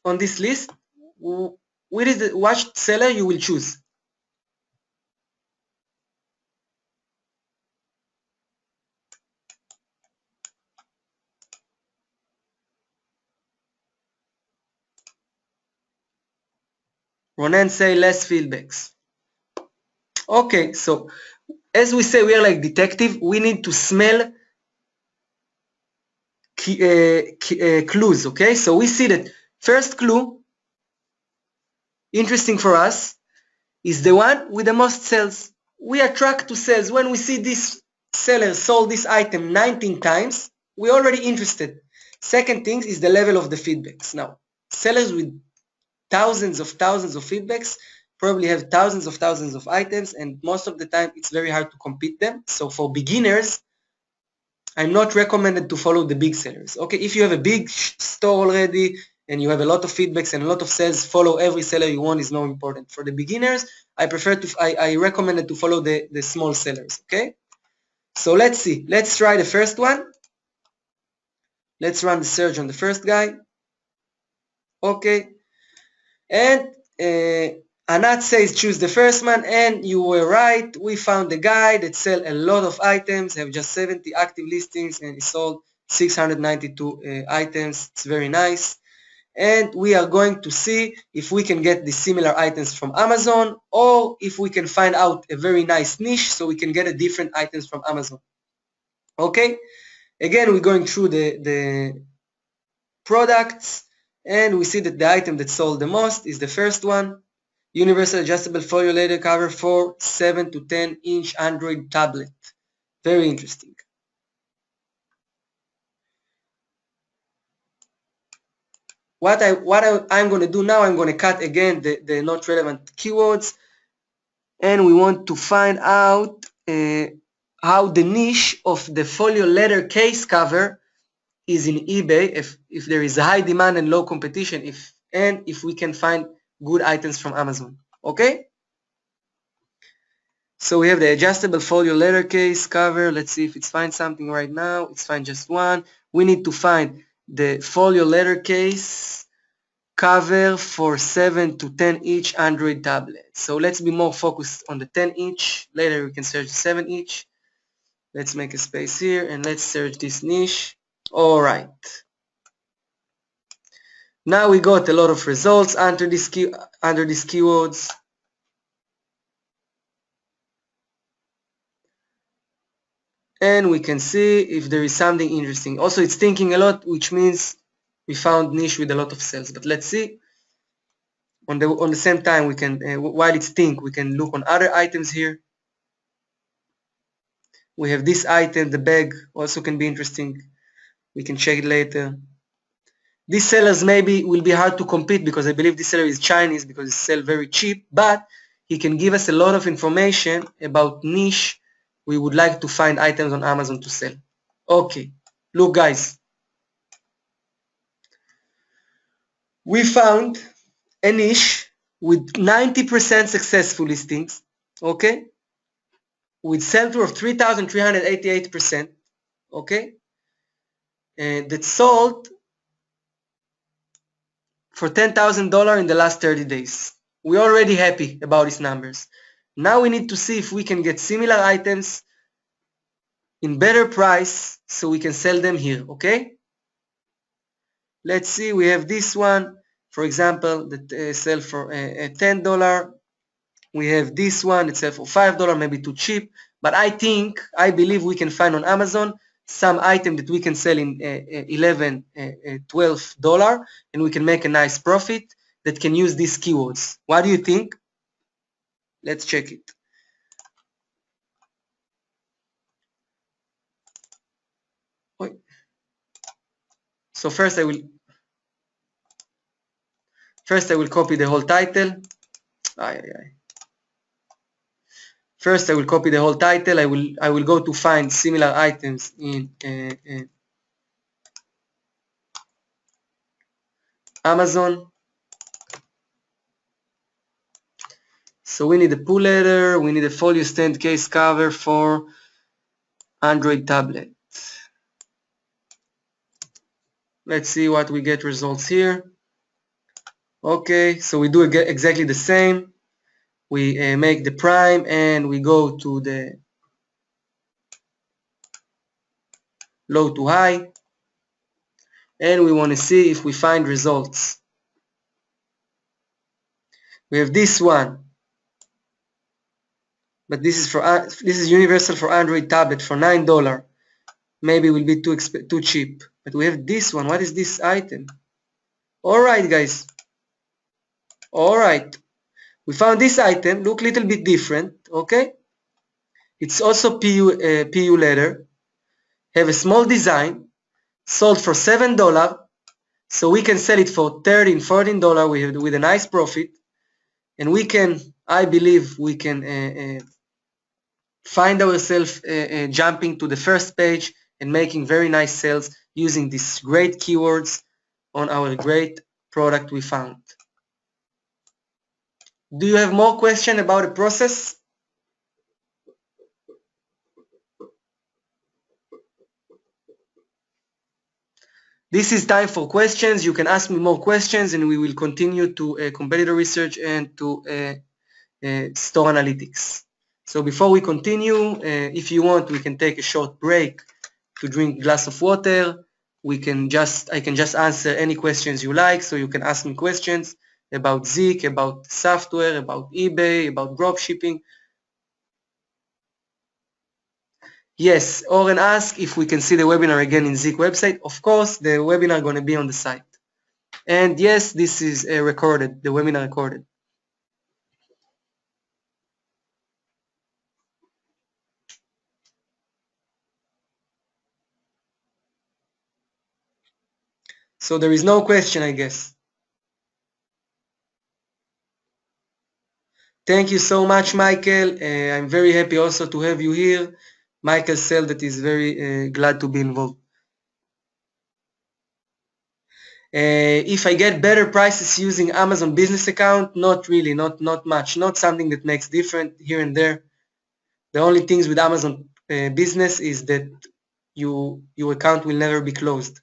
what is the which seller you will choose? Ronan say less feedbacks. Okay, so as we say, we are like detective. We need to smell clues, okay? So we see that first clue, interesting for us, is the one with the most sales. We attract to sales. When we see this seller sold this item 19 times, we're already interested. Second thing is the level of the feedbacks. Now, sellers with thousands of feedbacks probably have thousands of items, and most of the time it's very hard to compete them. So for beginners, I'm not recommended to follow the big sellers. Okay, if you have a big store already and you have a lot of feedbacks and a lot of sales, follow every seller you want is not important. For the beginners, I recommend to follow the small sellers. Okay, so let's see. Let's try the first one. Let's run the search on the first guy. Okay, and Anat says choose the first one, and you were right. We found the guy that sells a lot of items, have just 70 active listings, and he sold 692 items. It's very nice. And we are going to see if we can get the similar items from Amazon, or if we can find out a very nice niche so we can get a different items from Amazon. Okay, again, we're going through the products, and we see that the item that sold the most is the first one, universal adjustable folio leather cover for 7 to 10 inch Android tablet. Very interesting. What I'm going to do now, I'm going to cut again the not relevant keywords, and we want to find out how the niche of the folio leather case cover is in eBay, if there is a high demand and low competition, if we can find good items from Amazon. Okay, so we have the adjustable folio leather case cover. Let's see if it's find something right now. It's find just one. We need to find the folio leather case cover for 7 to 10 inch Android tablet. So let's be more focused on the 10 inch. Later we can search 7 inch. Let's make a space here and let's search this niche. All right. Now we got a lot of results under these keywords. And we can see if there is something interesting. Also, it's thinking a lot, which means we found niche with a lot of sales. But let's see. On the same time, we can while it's think, we can look on other items here. We have this item, the bag, also can be interesting. We can check it later. These sellers maybe will be hard to compete because I believe this seller is Chinese because he sells very cheap, but he can give us a lot of information about niche we would like to find items on Amazon to sell. Okay, look guys, we found a niche with 90% successful listings, okay, with sell-through of 3,388%, okay, and that sold for $10,000 in the last 30 days. We're already happy about these numbers. Now we need to see if we can get similar items in better price so we can sell them here, okay? Let's see, we have this one, for example, that sell for $10. We have this one that sell for $5, maybe too cheap, but I believe we can find on Amazon some item that we can sell in $11, $12, and we can make a nice profit that can use these keywords. What do you think? Let's check it. So first I will copy the whole title. First I will copy the whole title. I will go to find similar items in Amazon. So we need a pull letter, we need a folio stand case cover for Android tablet. Let's see what we get results here. Okay, so we do exactly the same. We make the prime and we go to the low to high, and we want to see if we find results. We have this one, but this is universal for Android tablet for $9. Maybe it will be too cheap. But we have this one. What is this item? All right, guys. All right. We found this item. Look a little bit different. Okay. It's also PU leather. Have a small design. Sold for $7. So we can sell it for $13, $14 with a nice profit. And we can, I believe, we can find ourselves jumping to the first page and making very nice sales using these great keywords on our great product we found. Do you have more questions about the process? This is time for questions. You can ask me more questions and we will continue to competitor research and to store analytics. So before we continue, if you want, we can take a short break to drink a glass of water. I can just answer any questions you like, so you can ask me questions about ZIK, about software, about eBay, about dropshipping. Yes, Oren asked if we can see the webinar again in ZIK website. Of course, the webinar going to be on the site. And yes, this is recorded, the webinar recorded. So there is no question, I guess. Thank you so much, Michael. I'm very happy also to have you here. Michael said that he's very glad to be involved. If I get better prices using Amazon business account, not really, not much, not something that makes different here and there. The only things with Amazon business is that your account will never be closed.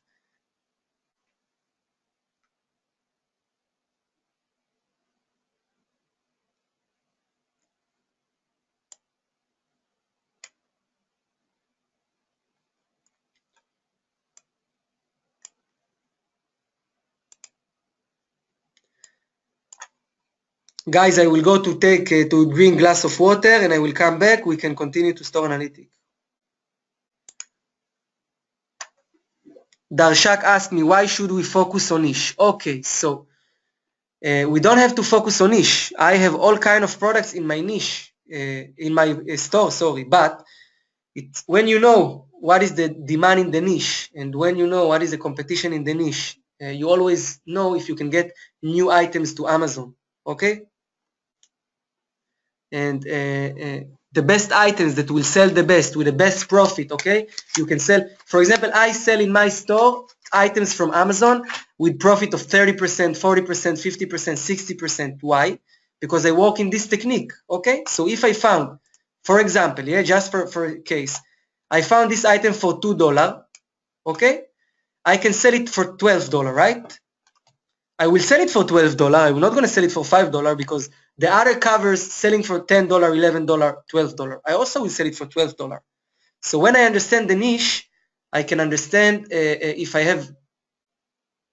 Guys, I will go to take to drink glass of water and I will come back. We can continue to store analytics. Darshak asked me, why should we focus on niche? Okay, so we don't have to focus on niche. I have all kind of products in my niche, in my store, sorry, but it's when you know what is the demand in the niche and when you know what is the competition in the niche, you always know if you can get new items to Amazon, okay? And the best items that will sell the best with the best profit, okay? You can sell, for example, I sell in my store items from Amazon with profit of 30%, 40%, 50%, 60%. Why? Because I work in this technique, okay? So if I found, for example, yeah, just for a case, I found this item for $2, okay? I can sell it for $12, right? I will sell it for $12. I'm not going to sell it for $5 because the other covers selling for $10, $11, $12. I also will sell it for $12. So when I understand the niche, I can understand if I have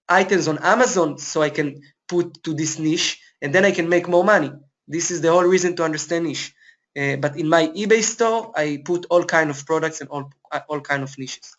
items on Amazon, so I can put to this niche and then I can make more money. This is the whole reason to understand niche. But in my eBay store, I put all kind of products and all kind of niches.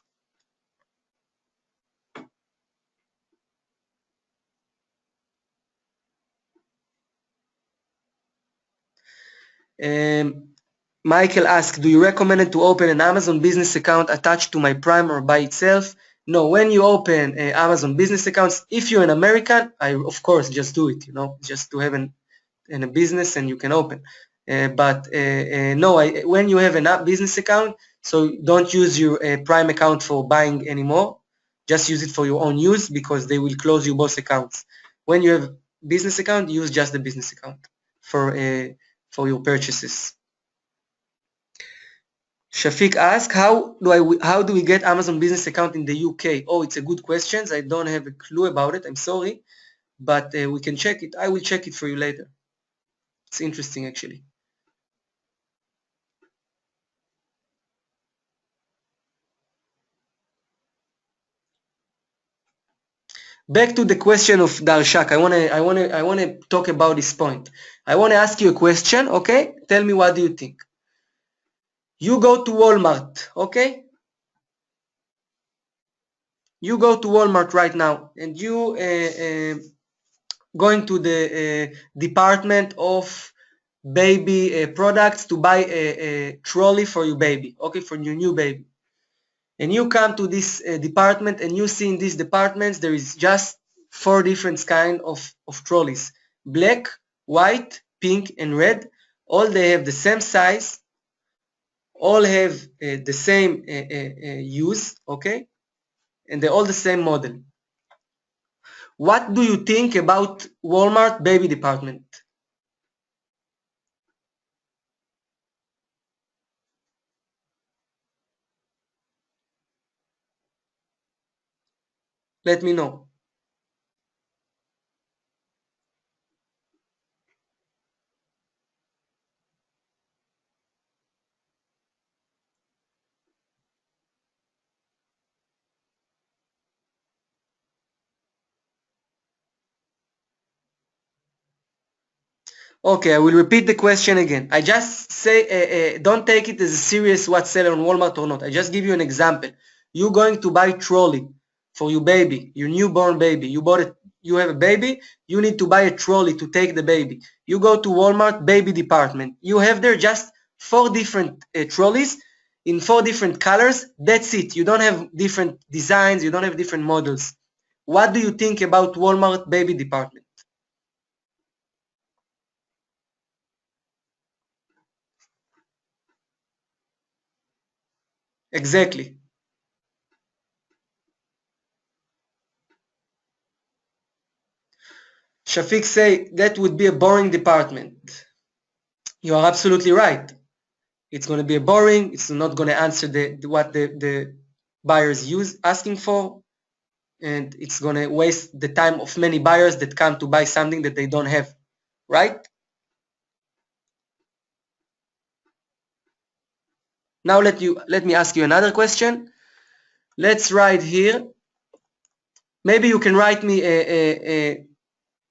Michael asked, do you recommend it to open an Amazon business account attached to my Prime or by itself? No, when you open Amazon business accounts, if you're an American, I of course just do it, you know, just to have a business and you can open. But no, when you have a business account, so don't use your Prime account for buying anymore. Just use it for your own use because they will close you both accounts. When you have business account, use just the business account for your purchases. Shafiq asks, how do we get Amazon business account in the UK? Oh, it's a good question. I don't have a clue about it. I'm sorry, but we can check it. I will check it for you later. It's interesting, actually. Back to the question of Darshak. I wanna talk about this point. I wanna ask you a question, okay? Tell me, what do you think? You go to Walmart, okay? You go to Walmart right now, and you going to the department of baby products to buy a trolley for your baby, okay, for your new baby. And you come to this department and you see in these departments there is just 4 different kind of trolleys: black, white, pink, and red. All they have the same size, all have the same use, okay, and they're all the same model. What do you think about Walmart baby department? Let me know. Okay, I will repeat the question again. I just say, don't take it as a serious what's selling on Walmart or not. I just give you an example. You're going to buy trolley for your baby, your newborn baby. You bought it. You have a baby. You need to buy a trolley to take the baby. You go to Walmart baby department. You have there just 4 different trolleys in 4 different colors. That's it. You don't have different designs. You don't have different models. What do you think about Walmart baby department? Exactly. Shafiq say that would be a boring department. You are absolutely right. It's going to be a boring. It's not going to answer what the buyers asking for, and it's going to waste the time of many buyers that come to buy something that they don't have, right? Now let me ask you another question. Let's write here. Maybe you can write me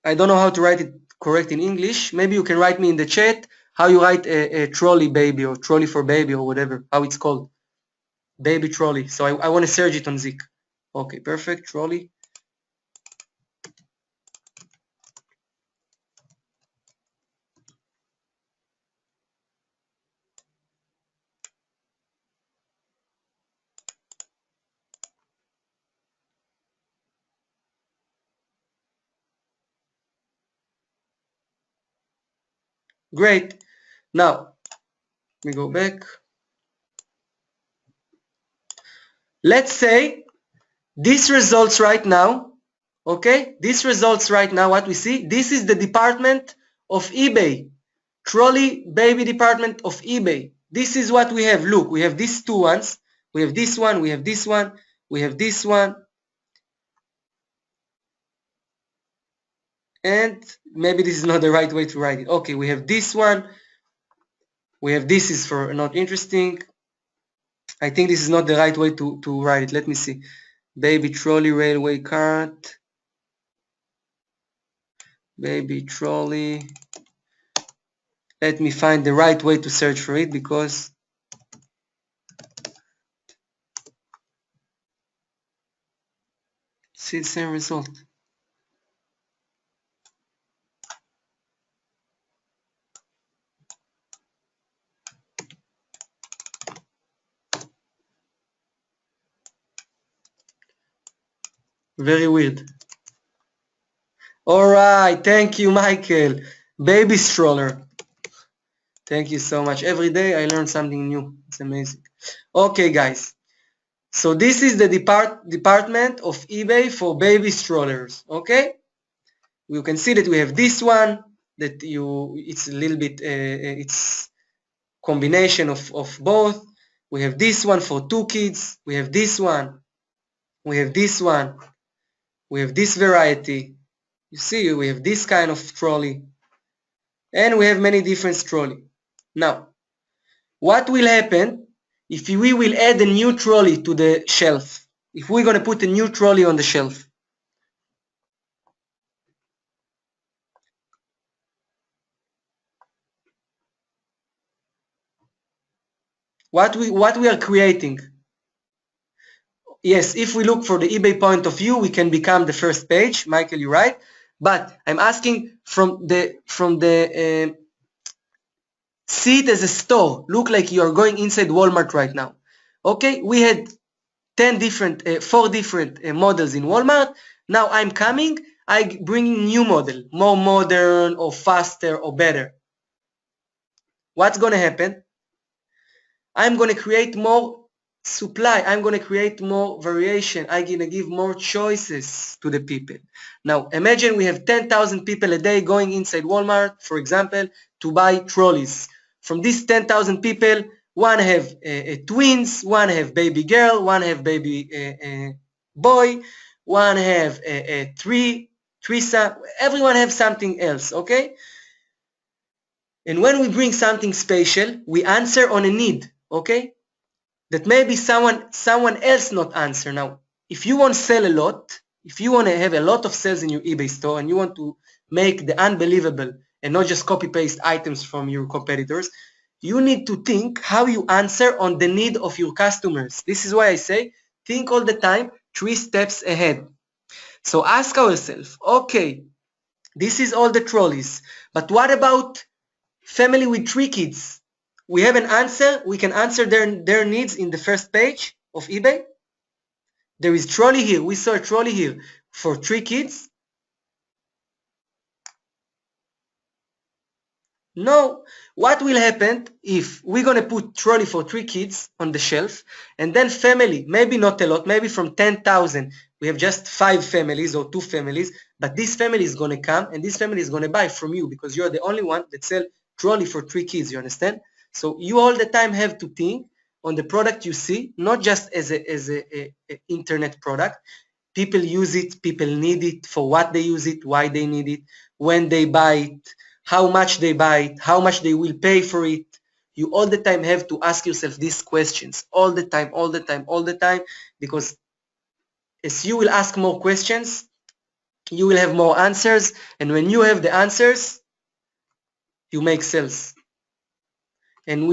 I don't know how to write it correct in English. Maybe you can write me in the chat how you write a trolley baby or trolley for baby or whatever, how it's called. Baby trolley. So I want to search it on ZIK. Okay, perfect. Trolley. Great. Now, we go back. Let's say this results right now. Okay, this results right now. What we see, this is the department of eBay. Trolley baby department of eBay. This is what we have. Look, we have these two ones. We have this one, we have this one, we have this one. And maybe this is not the right way to write it. Okay, we have this one. We have this is for not interesting. I think this is not the right way to write it. Let me see. Baby trolley railway cart. Baby trolley. Let me find the right way to search for it because see the same result. Very weird. All right, thank you, Michael. Baby stroller. Thank you so much. Every day I learn something new. It's amazing. Okay, guys. So this is the department of eBay for baby strollers. Okay. You can see that we have this one that it's a little bit it's combination of both. We have this one for 2 kids. We have this one. We have this one. We have this variety. You see, we have this kind of trolley. And we have many different trolley. Now, what will happen if we will add a new trolley to the shelf? If we're going to put a new trolley on the shelf. What we are creating? Yes, if we look for the eBay point of view, we can become the first page. Michael, you're right. But I'm asking from the see it as a store. Look like you are going inside Walmart right now. Okay, we had 4 different models in Walmart. Now I'm coming, I bring new model, more modern or faster or better. What's going to happen? I'm going to create more supply. I'm going to create more variation. I'm going to give more choices to the people. Now imagine we have 10,000 people a day going inside Walmart, for example, to buy trolleys. From these 10,000 people, one have twins, one have baby girl, one have baby boy, one have threesome. Everyone have something else, okay? And when we bring something special, we answer on a need, okay? That maybe someone else not answer. Now, if you want to sell a lot, if you want to have a lot of sales in your eBay store and you want to make the unbelievable and not just copy-paste items from your competitors, you need to think how you answer on the need of your customers. This is why I say, think all the time 3 steps ahead. So ask ourselves, okay, this is all the trolleys, but what about family with 3 kids? We have an answer. We can answer their needs in the first page of eBay. There is trolley here. We saw a trolley here for 3 kids. No. What will happen if we're going to put trolley for 3 kids on the shelf and then family, maybe not a lot, maybe from 10,000, we have just 5 families or 2 families, but this family is going to come and this family is going to buy from you because you're the only one that sell trolley for 3 kids, you understand? So you all the time have to think on the product you see, not just as a internet product. People use it, people need it, for what they use it, why they need it, when they buy it, how much they buy it, how much they will pay for it. You all the time have to ask yourself these questions, all the time, because as you will ask more questions, you will have more answers, and when you have the answers, you make sales. And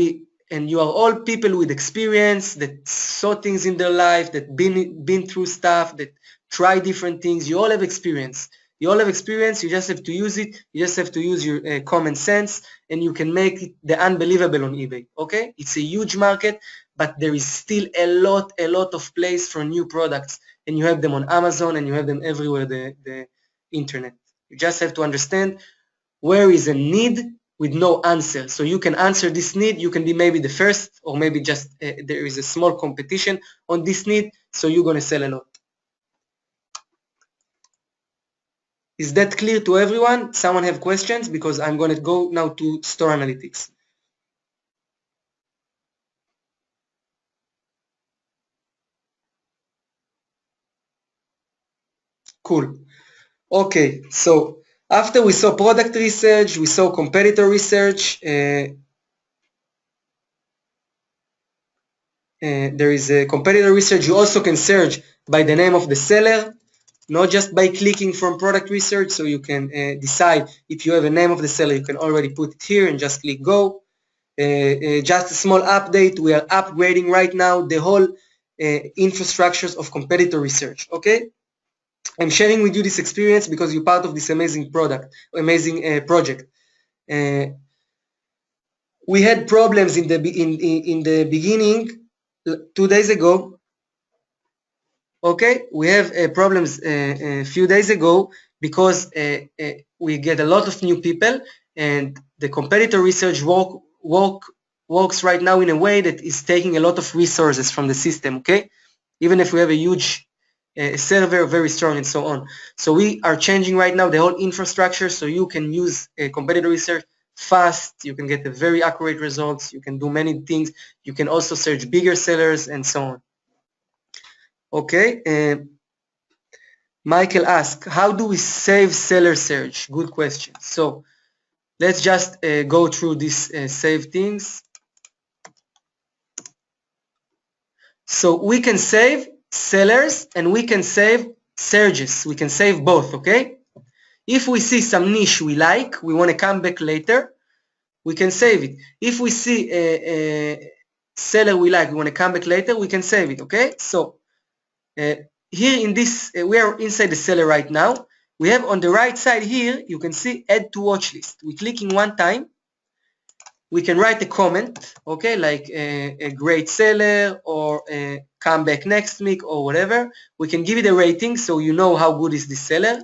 you are all people with experience that saw things in their life, that been through stuff, that try different things. You all have experience. You all have experience. You just have to use it. You just have to use your common sense, and you can make it the unbelievable on eBay. Okay, it's a huge market, but there is still a lot of place for new products, and you have them on Amazon, and you have them everywhere the internet. You just have to understand where is a need with no answer. So you can answer this need. You can be maybe the first, or maybe just there is a small competition on this need, so you're going to sell a lot. Is that clear to everyone? Someone have questions? Because I'm going to go now to store analytics. Cool. Okay, so after we saw product research, we saw competitor research. There is a competitor research. You also can search by the name of the seller, not just by clicking from product research. So you can decide if you have a name of the seller, you can already put it here and just click go. Just a small update, we are upgrading right now the whole infrastructures of competitor research. Okay, I'm sharing with you this experience because you're part of this amazing project. We had problems in the beginning 2 days ago. Okay, we have problems a few days ago because we get a lot of new people, and the competitor research works right now in a way that is taking a lot of resources from the system. Okay, even if we have a huge server, very strong, and so on. So we are changing right now the whole infrastructure so you can use competitor research fast. You can get a very accurate results. You can do many things. You can also search bigger sellers and so on. Okay. Michael asked, how do we save seller search? Good question. So let's just go through these save things. So we can save sellers and we can save searches. We can save both, okay? If we see some niche we like, we want to come back later, we can save it. If we see a seller we like, we want to come back later, we can save it, okay? So here in this, we are inside the seller right now. We have on the right side here, you can see add to watch list. We click in one time. We can write a comment, okay, like a great seller or come back next week or whatever. We can give it a rating so you know how good is this seller.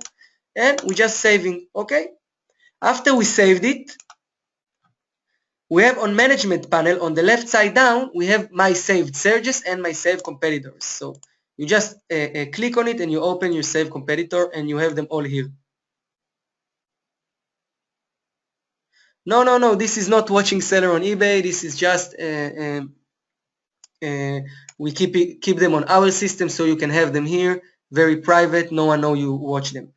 And we just saving, okay? After we saved it, we have on management panel on the left side down, we have my saved searches and my saved competitors. So you just click on it and you open your saved competitor and you have them all here. No, this is not watching seller on eBay. This is just we keep them on our system so you can have them here, very private. No one know you watch them.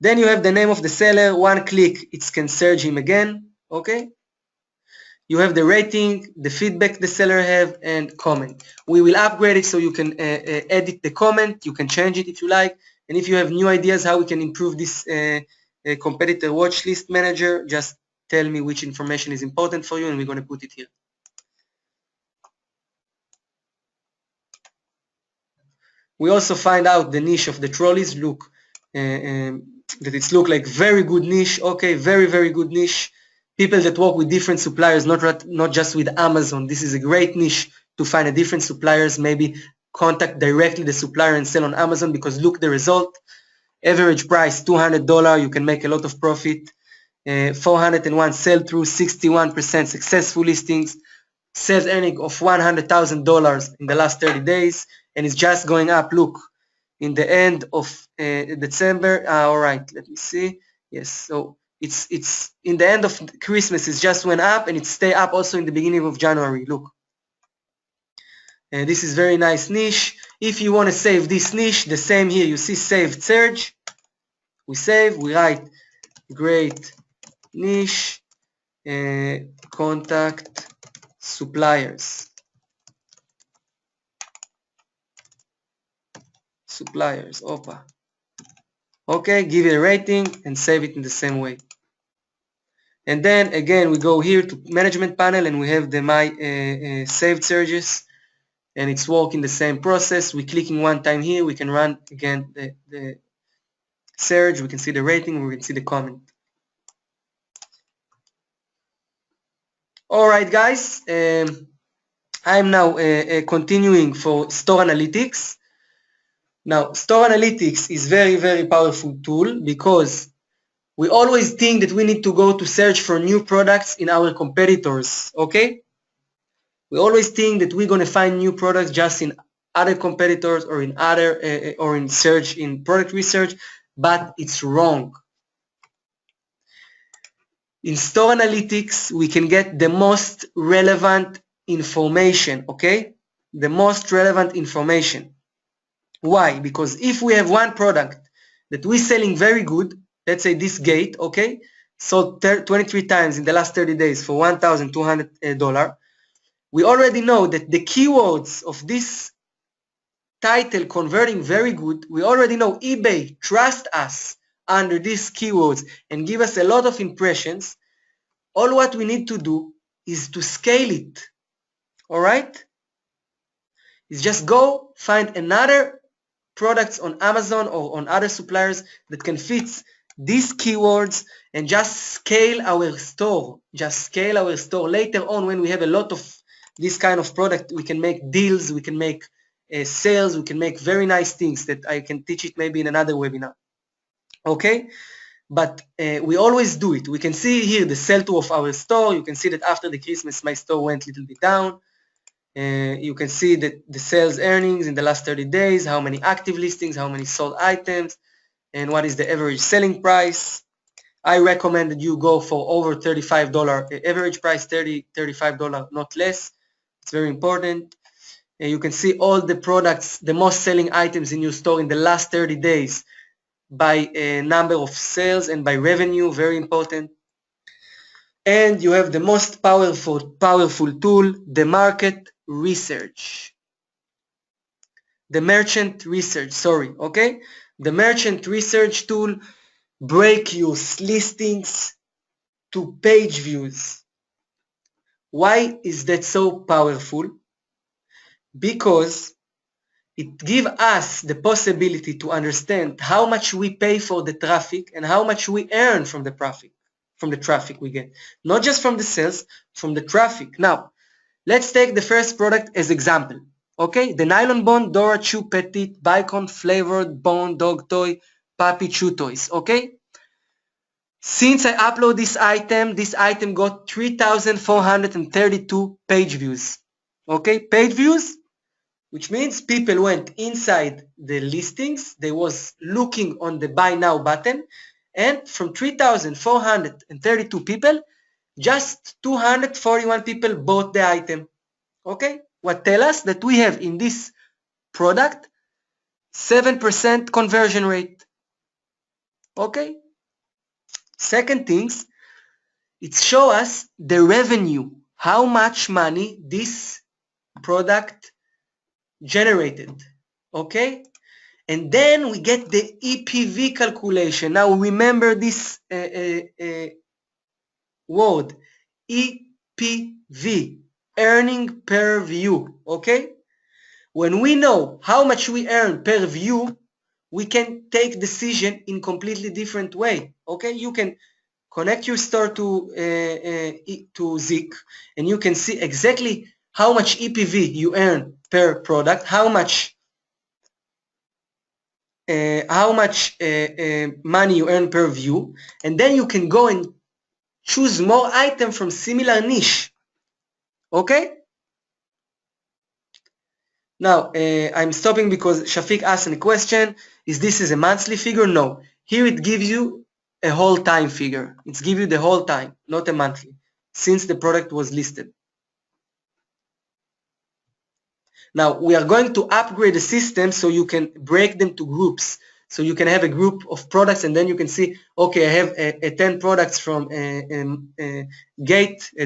Then you have the name of the seller. One click, it can search him again. Okay. You have the rating, the feedback the seller have, and comment. We will upgrade it so you can edit the comment. You can change it if you like. And if you have new ideas how we can improve this competitor watch list manager, just tell me which information is important for you and we're going to put it here. We also find out the niche of the trolleys. Look, that it's look like very good niche. Okay, very good niche. People that work with different suppliers, not just with Amazon. This is a great niche to find a different suppliers. Maybe contact directly the supplier and sell on Amazon because look the result. Average price $200. You can make a lot of profit. 401 sell through, 61% successful listings. Sales earning of $100,000 in the last 30 days, and it's just going up. Look, in the end of December. All right, let me see. Yes, so it's in the end of Christmas. It just went up, and it stay up also in the beginning of January. Look, this is very nice niche. If you want to save this niche, the same here. You see saved search. We save. We write great niche. Contact suppliers. Opa. Okay, give it a rating and save it in the same way. And then again, we go here to management panel and we have the my saved searches, and it's working the same process. We clicking one time here, we can run again the search, we can see the rating, we can see the comment. Alright guys, I'm now continuing for store analytics. Now store analytics is very powerful tool because we always think that we need to go to search for new products in our competitors, okay? We always think that we're going to find new products just in other competitors or in other or in search in product research, but it's wrong. In store analytics, we can get the most relevant information, okay? The most relevant information. Why? Because if we have one product that we're selling very good, let's say this gate, okay, sold 23 times in the last 30 days for $1,200, we already know that the keywords of this title converting very good. We already know eBay trusts us under these keywords and give us a lot of impressions. All what we need to do is to scale it. All right? Is just go find another products on Amazon or on other suppliers that can fit these keywords and just scale our store. Just scale our store. Later on, when we have a lot of this kind of product, we can make deals, we can make sales, we can make very nice things that I can teach it maybe in another webinar. Okay? But we always do it. We can see here the sell-to of our store. You can see that after the Christmas, my store went a little bit down. You can see that the sales earnings in the last 30 days, how many active listings, how many sold items, and what is the average selling price. I recommend that you go for over $35 average price, $35, not less. It's very important. And you can see all the products, the most selling items in your store in the last 30 days by number of sales and by revenue, very important. And you have the most powerful tool, the market research. The merchant research, sorry, okay? The merchant research tool break your listings to page views. Why is that so powerful? Because it gives us the possibility to understand how much we pay for the traffic and how much we earn from the traffic we get. Not just from the sales, from the traffic. Now, let's take the first product as example. Okay, the nylon bond Dora Chew Petite Bicon flavored bone dog toy puppy chew toys. Okay, since I upload this item got 3,432 page views. Okay, page views, which means people went inside the listings, they was looking on the buy now button, and from 3,432 people, just 241 people bought the item. Okay, what tell us that we have in this product 7% conversion rate. Okay, second things, it show us the revenue, how much money this product generated. Okay, and then we get the EPV calculation. Now remember this word, EPV, earning per view. Okay, when we know how much we earn per view, we can take decision in completely different way. Okay, you can connect your store to ZIK and you can see exactly how much EPV you earn per product, how much money you earn per view, and then you can go and choose more items from similar niche. Okay? Now, I'm stopping because Shafiq asked a question. Is this a monthly figure? No. Here it gives you a whole time figure. It's give you the whole time, not a monthly, since the product was listed. Now, we are going to upgrade the system so you can break them to groups. So you can have a group of products and then you can see, okay, I have 10 products from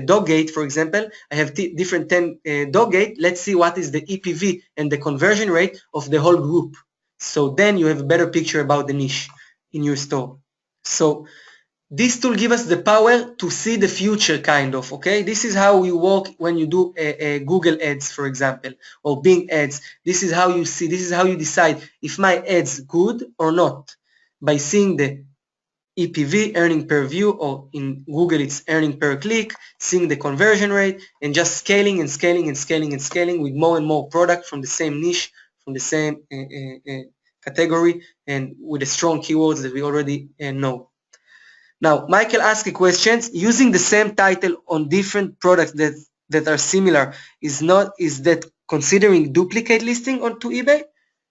dog gate, for example. I have different 10 dog gate. Let's see what is the EPV and the conversion rate of the whole group. So then you have a better picture about the niche. in your store. So this tool gives us the power to see the future, kind of, okay? This is how we work when you do Google ads, for example, or Bing ads. This is how you see, this is how you decide if my ad's good or not, by seeing the EPV, earning per view, or in Google it's earning per click, seeing the conversion rate, and just scaling and scaling and scaling and scaling with more and more product from the same niche, from the same category, and with the strong keywords that we already know. Now, Michael asked a question, using the same title on different products that are similar, is that considering duplicate listing onto eBay?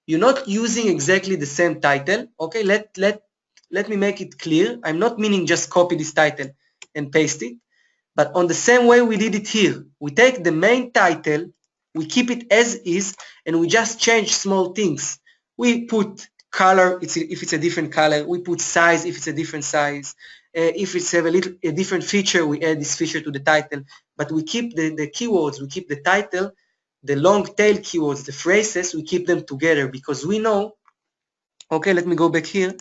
You're not using exactly the same title. Okay, let me make it clear. I'm not meaning just copy this title and paste it, but on the same way we did it here. We take the main title, we keep it as is, and we just change small things. We put color if it's a different color. We put size if it's a different size. If it's have a different feature, we add this feature to the title. But we keep the keywords, we keep the title, the long tail keywords, the phrases, we keep them together because we know, okay, let me go back here.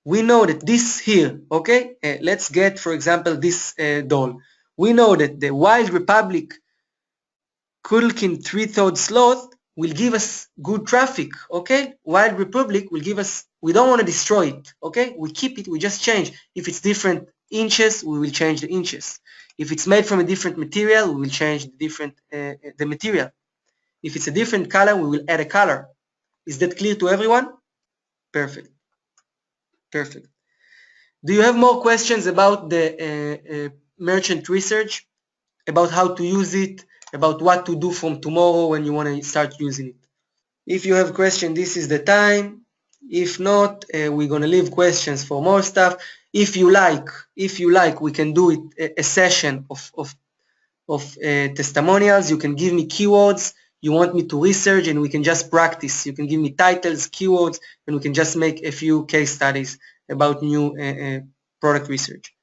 We know that this here, okay, let's get, for example, this doll. We know that the Wild Republic Kudlkin 3/3 sloth will give us good traffic, okay? Wild Republic will give us, we don't want to destroy it, okay? We keep it, we just change. If it's different inches, we will change the inches. If it's made from a different material, we will change the material. If it's a different color, we will add a color. Is that clear to everyone? Perfect. Perfect. Do you have more questions about the merchant research, about how to use it, about what to do from tomorrow when you want to start using it? If you have a question, this is the time. If not, we're going to leave questions for more stuff. If you like, we can do it, a session of testimonials. You can give me keywords you want me to research, and we can just practice. You can give me titles, keywords, and we can just make a few case studies about new product research.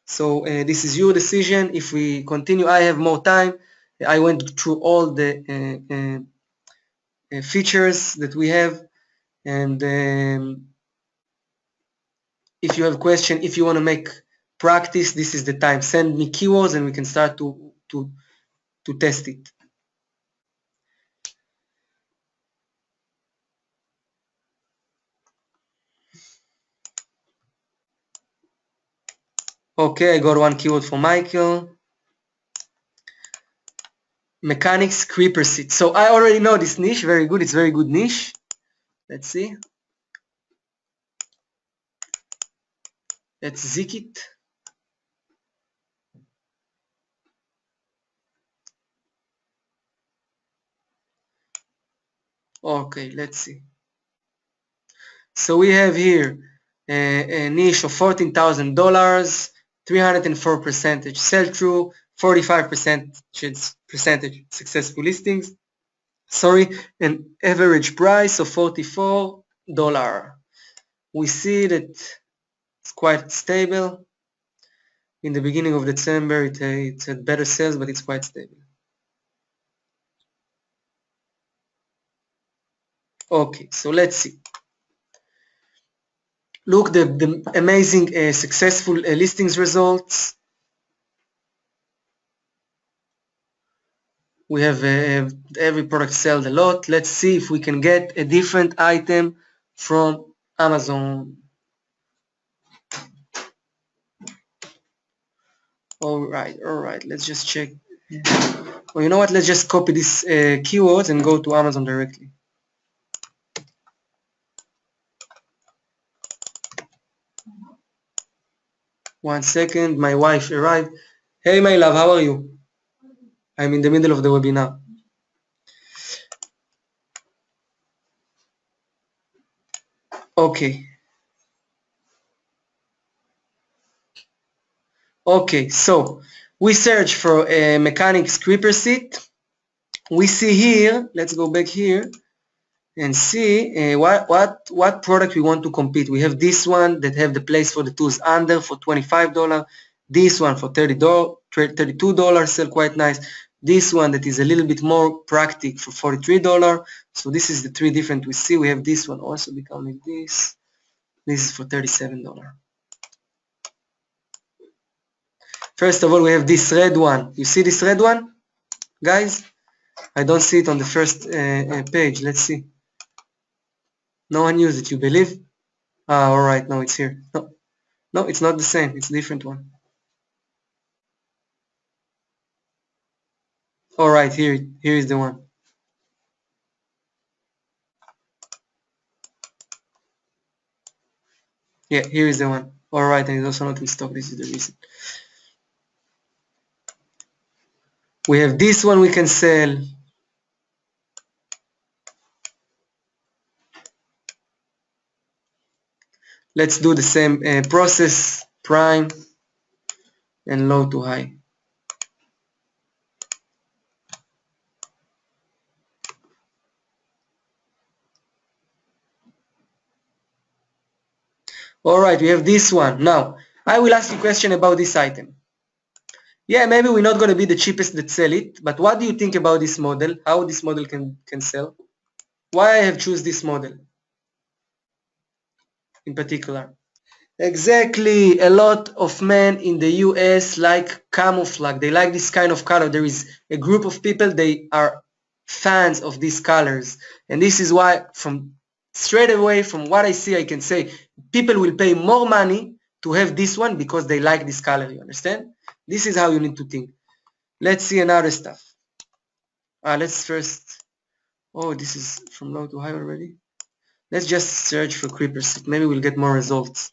So this is your decision. If we continue, I have more time. I went through all the features that we have, and if you have a question, if you want to make practice, this is the time. Send me keywords and we can start to test it. Okay, I got one keyword for Michael. Mechanics creeper seat. So I already know this niche. Very good. It's very good niche. Let's see. Let's ZIK it. Okay, let's see. So we have here a niche of $14,000, 304% sell-through, 45% successful listings. Sorry, an average price of $44. We see that it's quite stable. In the beginning of December, it had better sales, but it's quite stable. Okay, so let's see. Look, the amazing successful listings results. We have every product sold a lot. Let's see if we can get a different item from Amazon. All right, let's just check. Well, you know what? Let's just copy these keywords and go to Amazon directly. One second, my wife arrived. Hey, my love, how are you? I'm in the middle of the webinar. Okay. Okay, so we search for a mechanics creeper seat. We see here, let's go back here and see what product we want to compete. We have this one that have the place for the tools under for $25. This one for $32, sell quite nice. this one that is a little bit more practical for $43. So this is the three different we see. We have this one also becoming this. This is for $37. First of all, we have this red one. You see this red one, guys? I don't see it on the first page. Let's see. No one used it, you believe? Ah, all right, no, it's here. No, it's not the same. It's a different one. All right, here is the one. Yeah, here is the one. All right, and it's also not in stock. This is the reason. We have this one we can sell. Let's do the same process, prime and low to high. All right, we have this one. Now, I will ask you a question about this item. Yeah, maybe we're not going to be the cheapest that sell it, but what do you think about this model? How this model can sell? Why I have choose this model in particular? Exactly, a lot of men in the US like camouflage. They like this kind of color. There is a group of people, they are fans of these colors. And this is why from straight away from what I see, I can say people will pay more money to have this one because they like this color, you understand? This is how you need to think. Let's see another stuff. Let's first, oh, this is from low to high already. Let's just search for creepers. Maybe we'll get more results.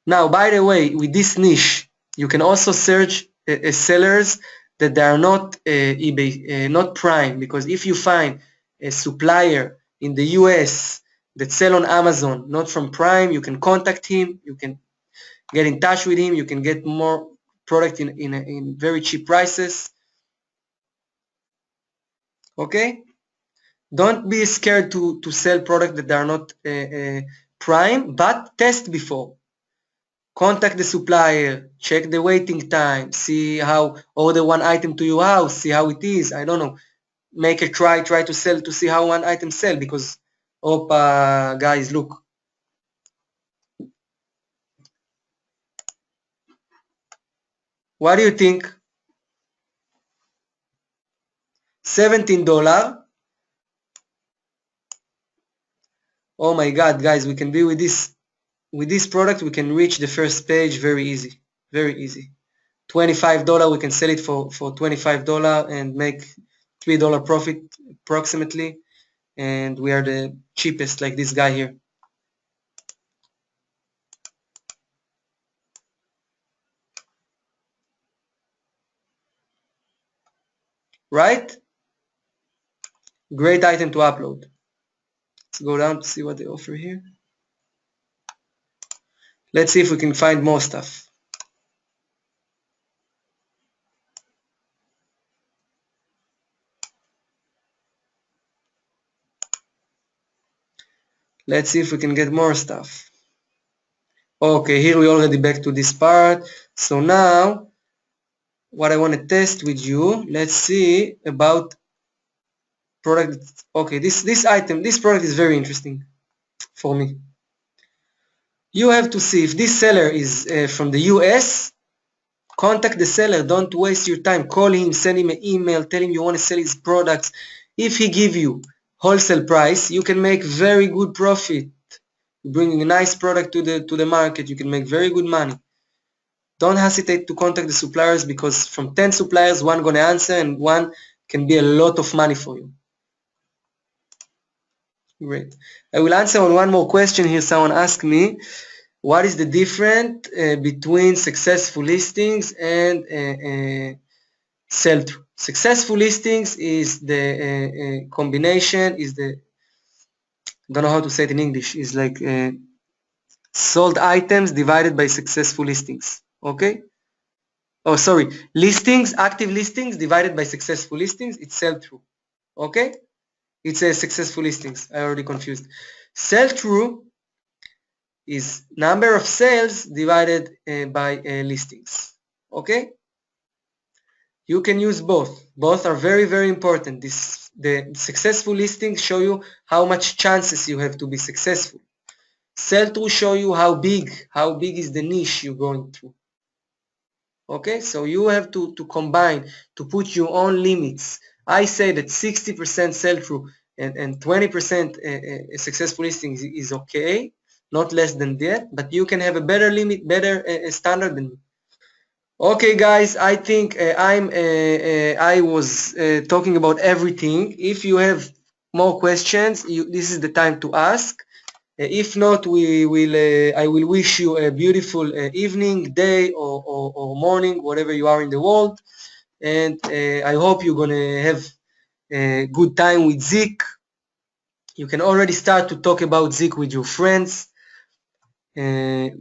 Now, by the way, with this niche, you can also search sellers that they are not eBay, not Prime, because if you find a supplier in the US that sell on Amazon, not from Prime, you can contact him, you can get in touch with him, you can get more product in very cheap prices. Okay? Don't be scared to sell products that are not Prime, but test before. Contact the supplier, check the waiting time, see how, order one item to your house, see how it is, I don't know, make a try to sell to see how one item sell, because, guys, look. What do you think? $17. Oh my God, guys, we can be with this product, we can reach the first page very easy, very easy. $25, we can sell it for $25 and make $3 profit approximately, and we are the cheapest, like this guy here. Right? Great item to upload. Let's go down to see what they offer here. Let's see if we can find more stuff. Let's see if we can get more stuff. Okay, here we already back to this part. So now, what I want to test with you, let's see about product. Okay, this product is very interesting for me. You have to see if this seller is from the US. Contact the seller. Don't waste your time. Call him, send him an email, tell him you want to sell his products. If he give you wholesale price, you can make very good profit. Bringing a nice product to the market, you can make very good money. Don't hesitate to contact the suppliers, because from 10 suppliers, one gonna answer and one can be a lot of money for you. Great. I will answer on one more question here. Someone asked me, what is the difference between successful listings and sell-through? Successful listings is the combination, is the, don't know how to say it in English, is like sold items divided by successful listings. Okay? Oh, sorry. Listings, active listings divided by successful listings, it's sell-through. Okay? It's a successful listings. I already confused. Sell-through is number of sales divided by listings. Okay? You can use both. Both are very, very important. The successful listings show you how much chances you have to be successful. Sell-through show you how big is the niche you're going through. Okay, so you have to combine, to put your own limits. I say that 60% sell-through and 20% successful listings is okay, not less than that, but you can have a better limit, better standard than me. Okay, guys, I think I was talking about everything. If you have more questions, this is the time to ask. If not, I will wish you a beautiful evening, day, or morning, whatever you are in the world. And I hope you're gonna have a good time with ZIK. You can already start to talk about ZIK with your friends.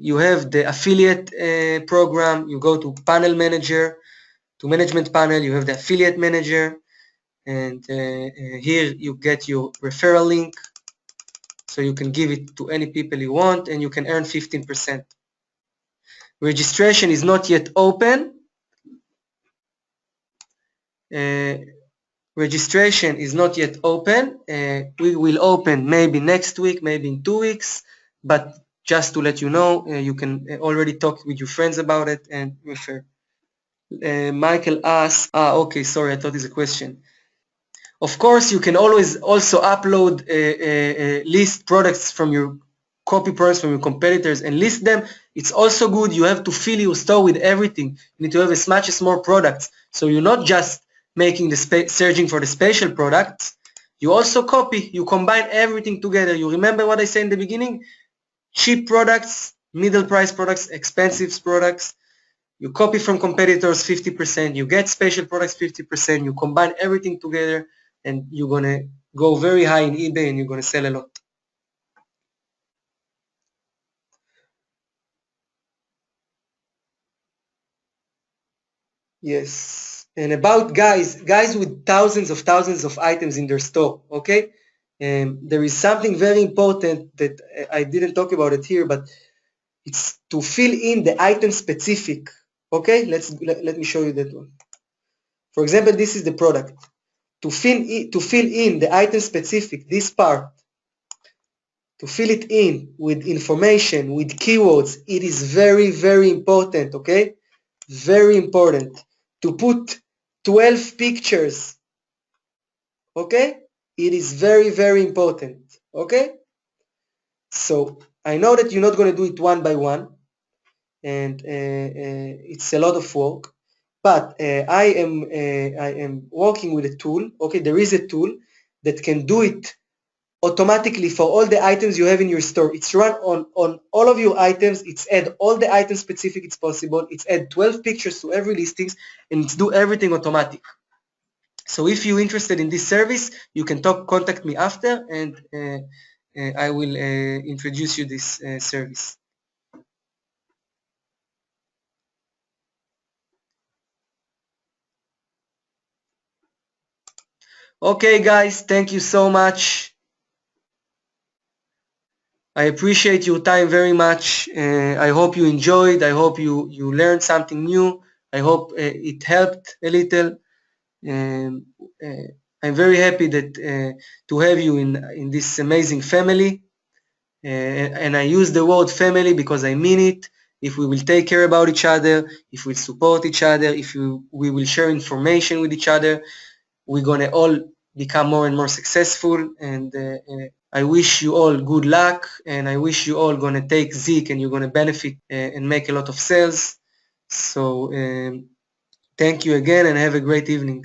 You have the affiliate program. You go to panel manager, to management panel. You have the affiliate manager, and here you get your referral link. So you can give it to any people you want, and you can earn 15%. Registration is not yet open. Registration is not yet open. We will open maybe next week, maybe in 2 weeks, but just to let you know, you can already talk with your friends about it and refer. Michael asks, okay, sorry, I thought it's a question. Of course, you can always also upload list products from your copy products from your competitors and list them. It's also good. You have to fill your store with everything. You need to have as much as more products. So you're not just making the searching for the special products. You also copy. You combine everything together. You remember what I said in the beginning? Cheap products, middle price products, expensive products. You copy from competitors 50%. You get special products 50%. You combine everything together, and you're gonna go very high in eBay, and you're gonna sell a lot. Yes, and about guys with thousands of items in their store, okay? There is something very important that I didn't talk about it here, but it's to fill in the item specific, okay? Let me show you that one. For example, this is the product. To fill in the item specific, this part, to fill it in with information, with keywords, it is very, very important, okay? Very important. To put 12 pictures, okay? It is very, very important, okay? So I know that you're not going to do it one by one, and it's a lot of work, but I am working with a tool, okay? There is a tool that can do it automatically for all the items you have in your store. It's run on all of your items. It's add all the item specific it's possible. It's add 12 pictures to every listings, and it's do everything automatic. So if you're interested in this service, you can contact me after, and I will introduce you this service. Okay, guys, thank you so much. I appreciate your time very much. I hope you enjoyed. I hope you learned something new. I hope it helped a little. I'm very happy that to have you in this amazing family. And I use the word family because I mean it. If we will take care about each other, if we support each other, if we will share information with each other, we're gonna all become more and more successful. And I wish you all good luck, and I wish you all gonna take ZIK and you're gonna benefit and make a lot of sales. So thank you again, and have a great evening.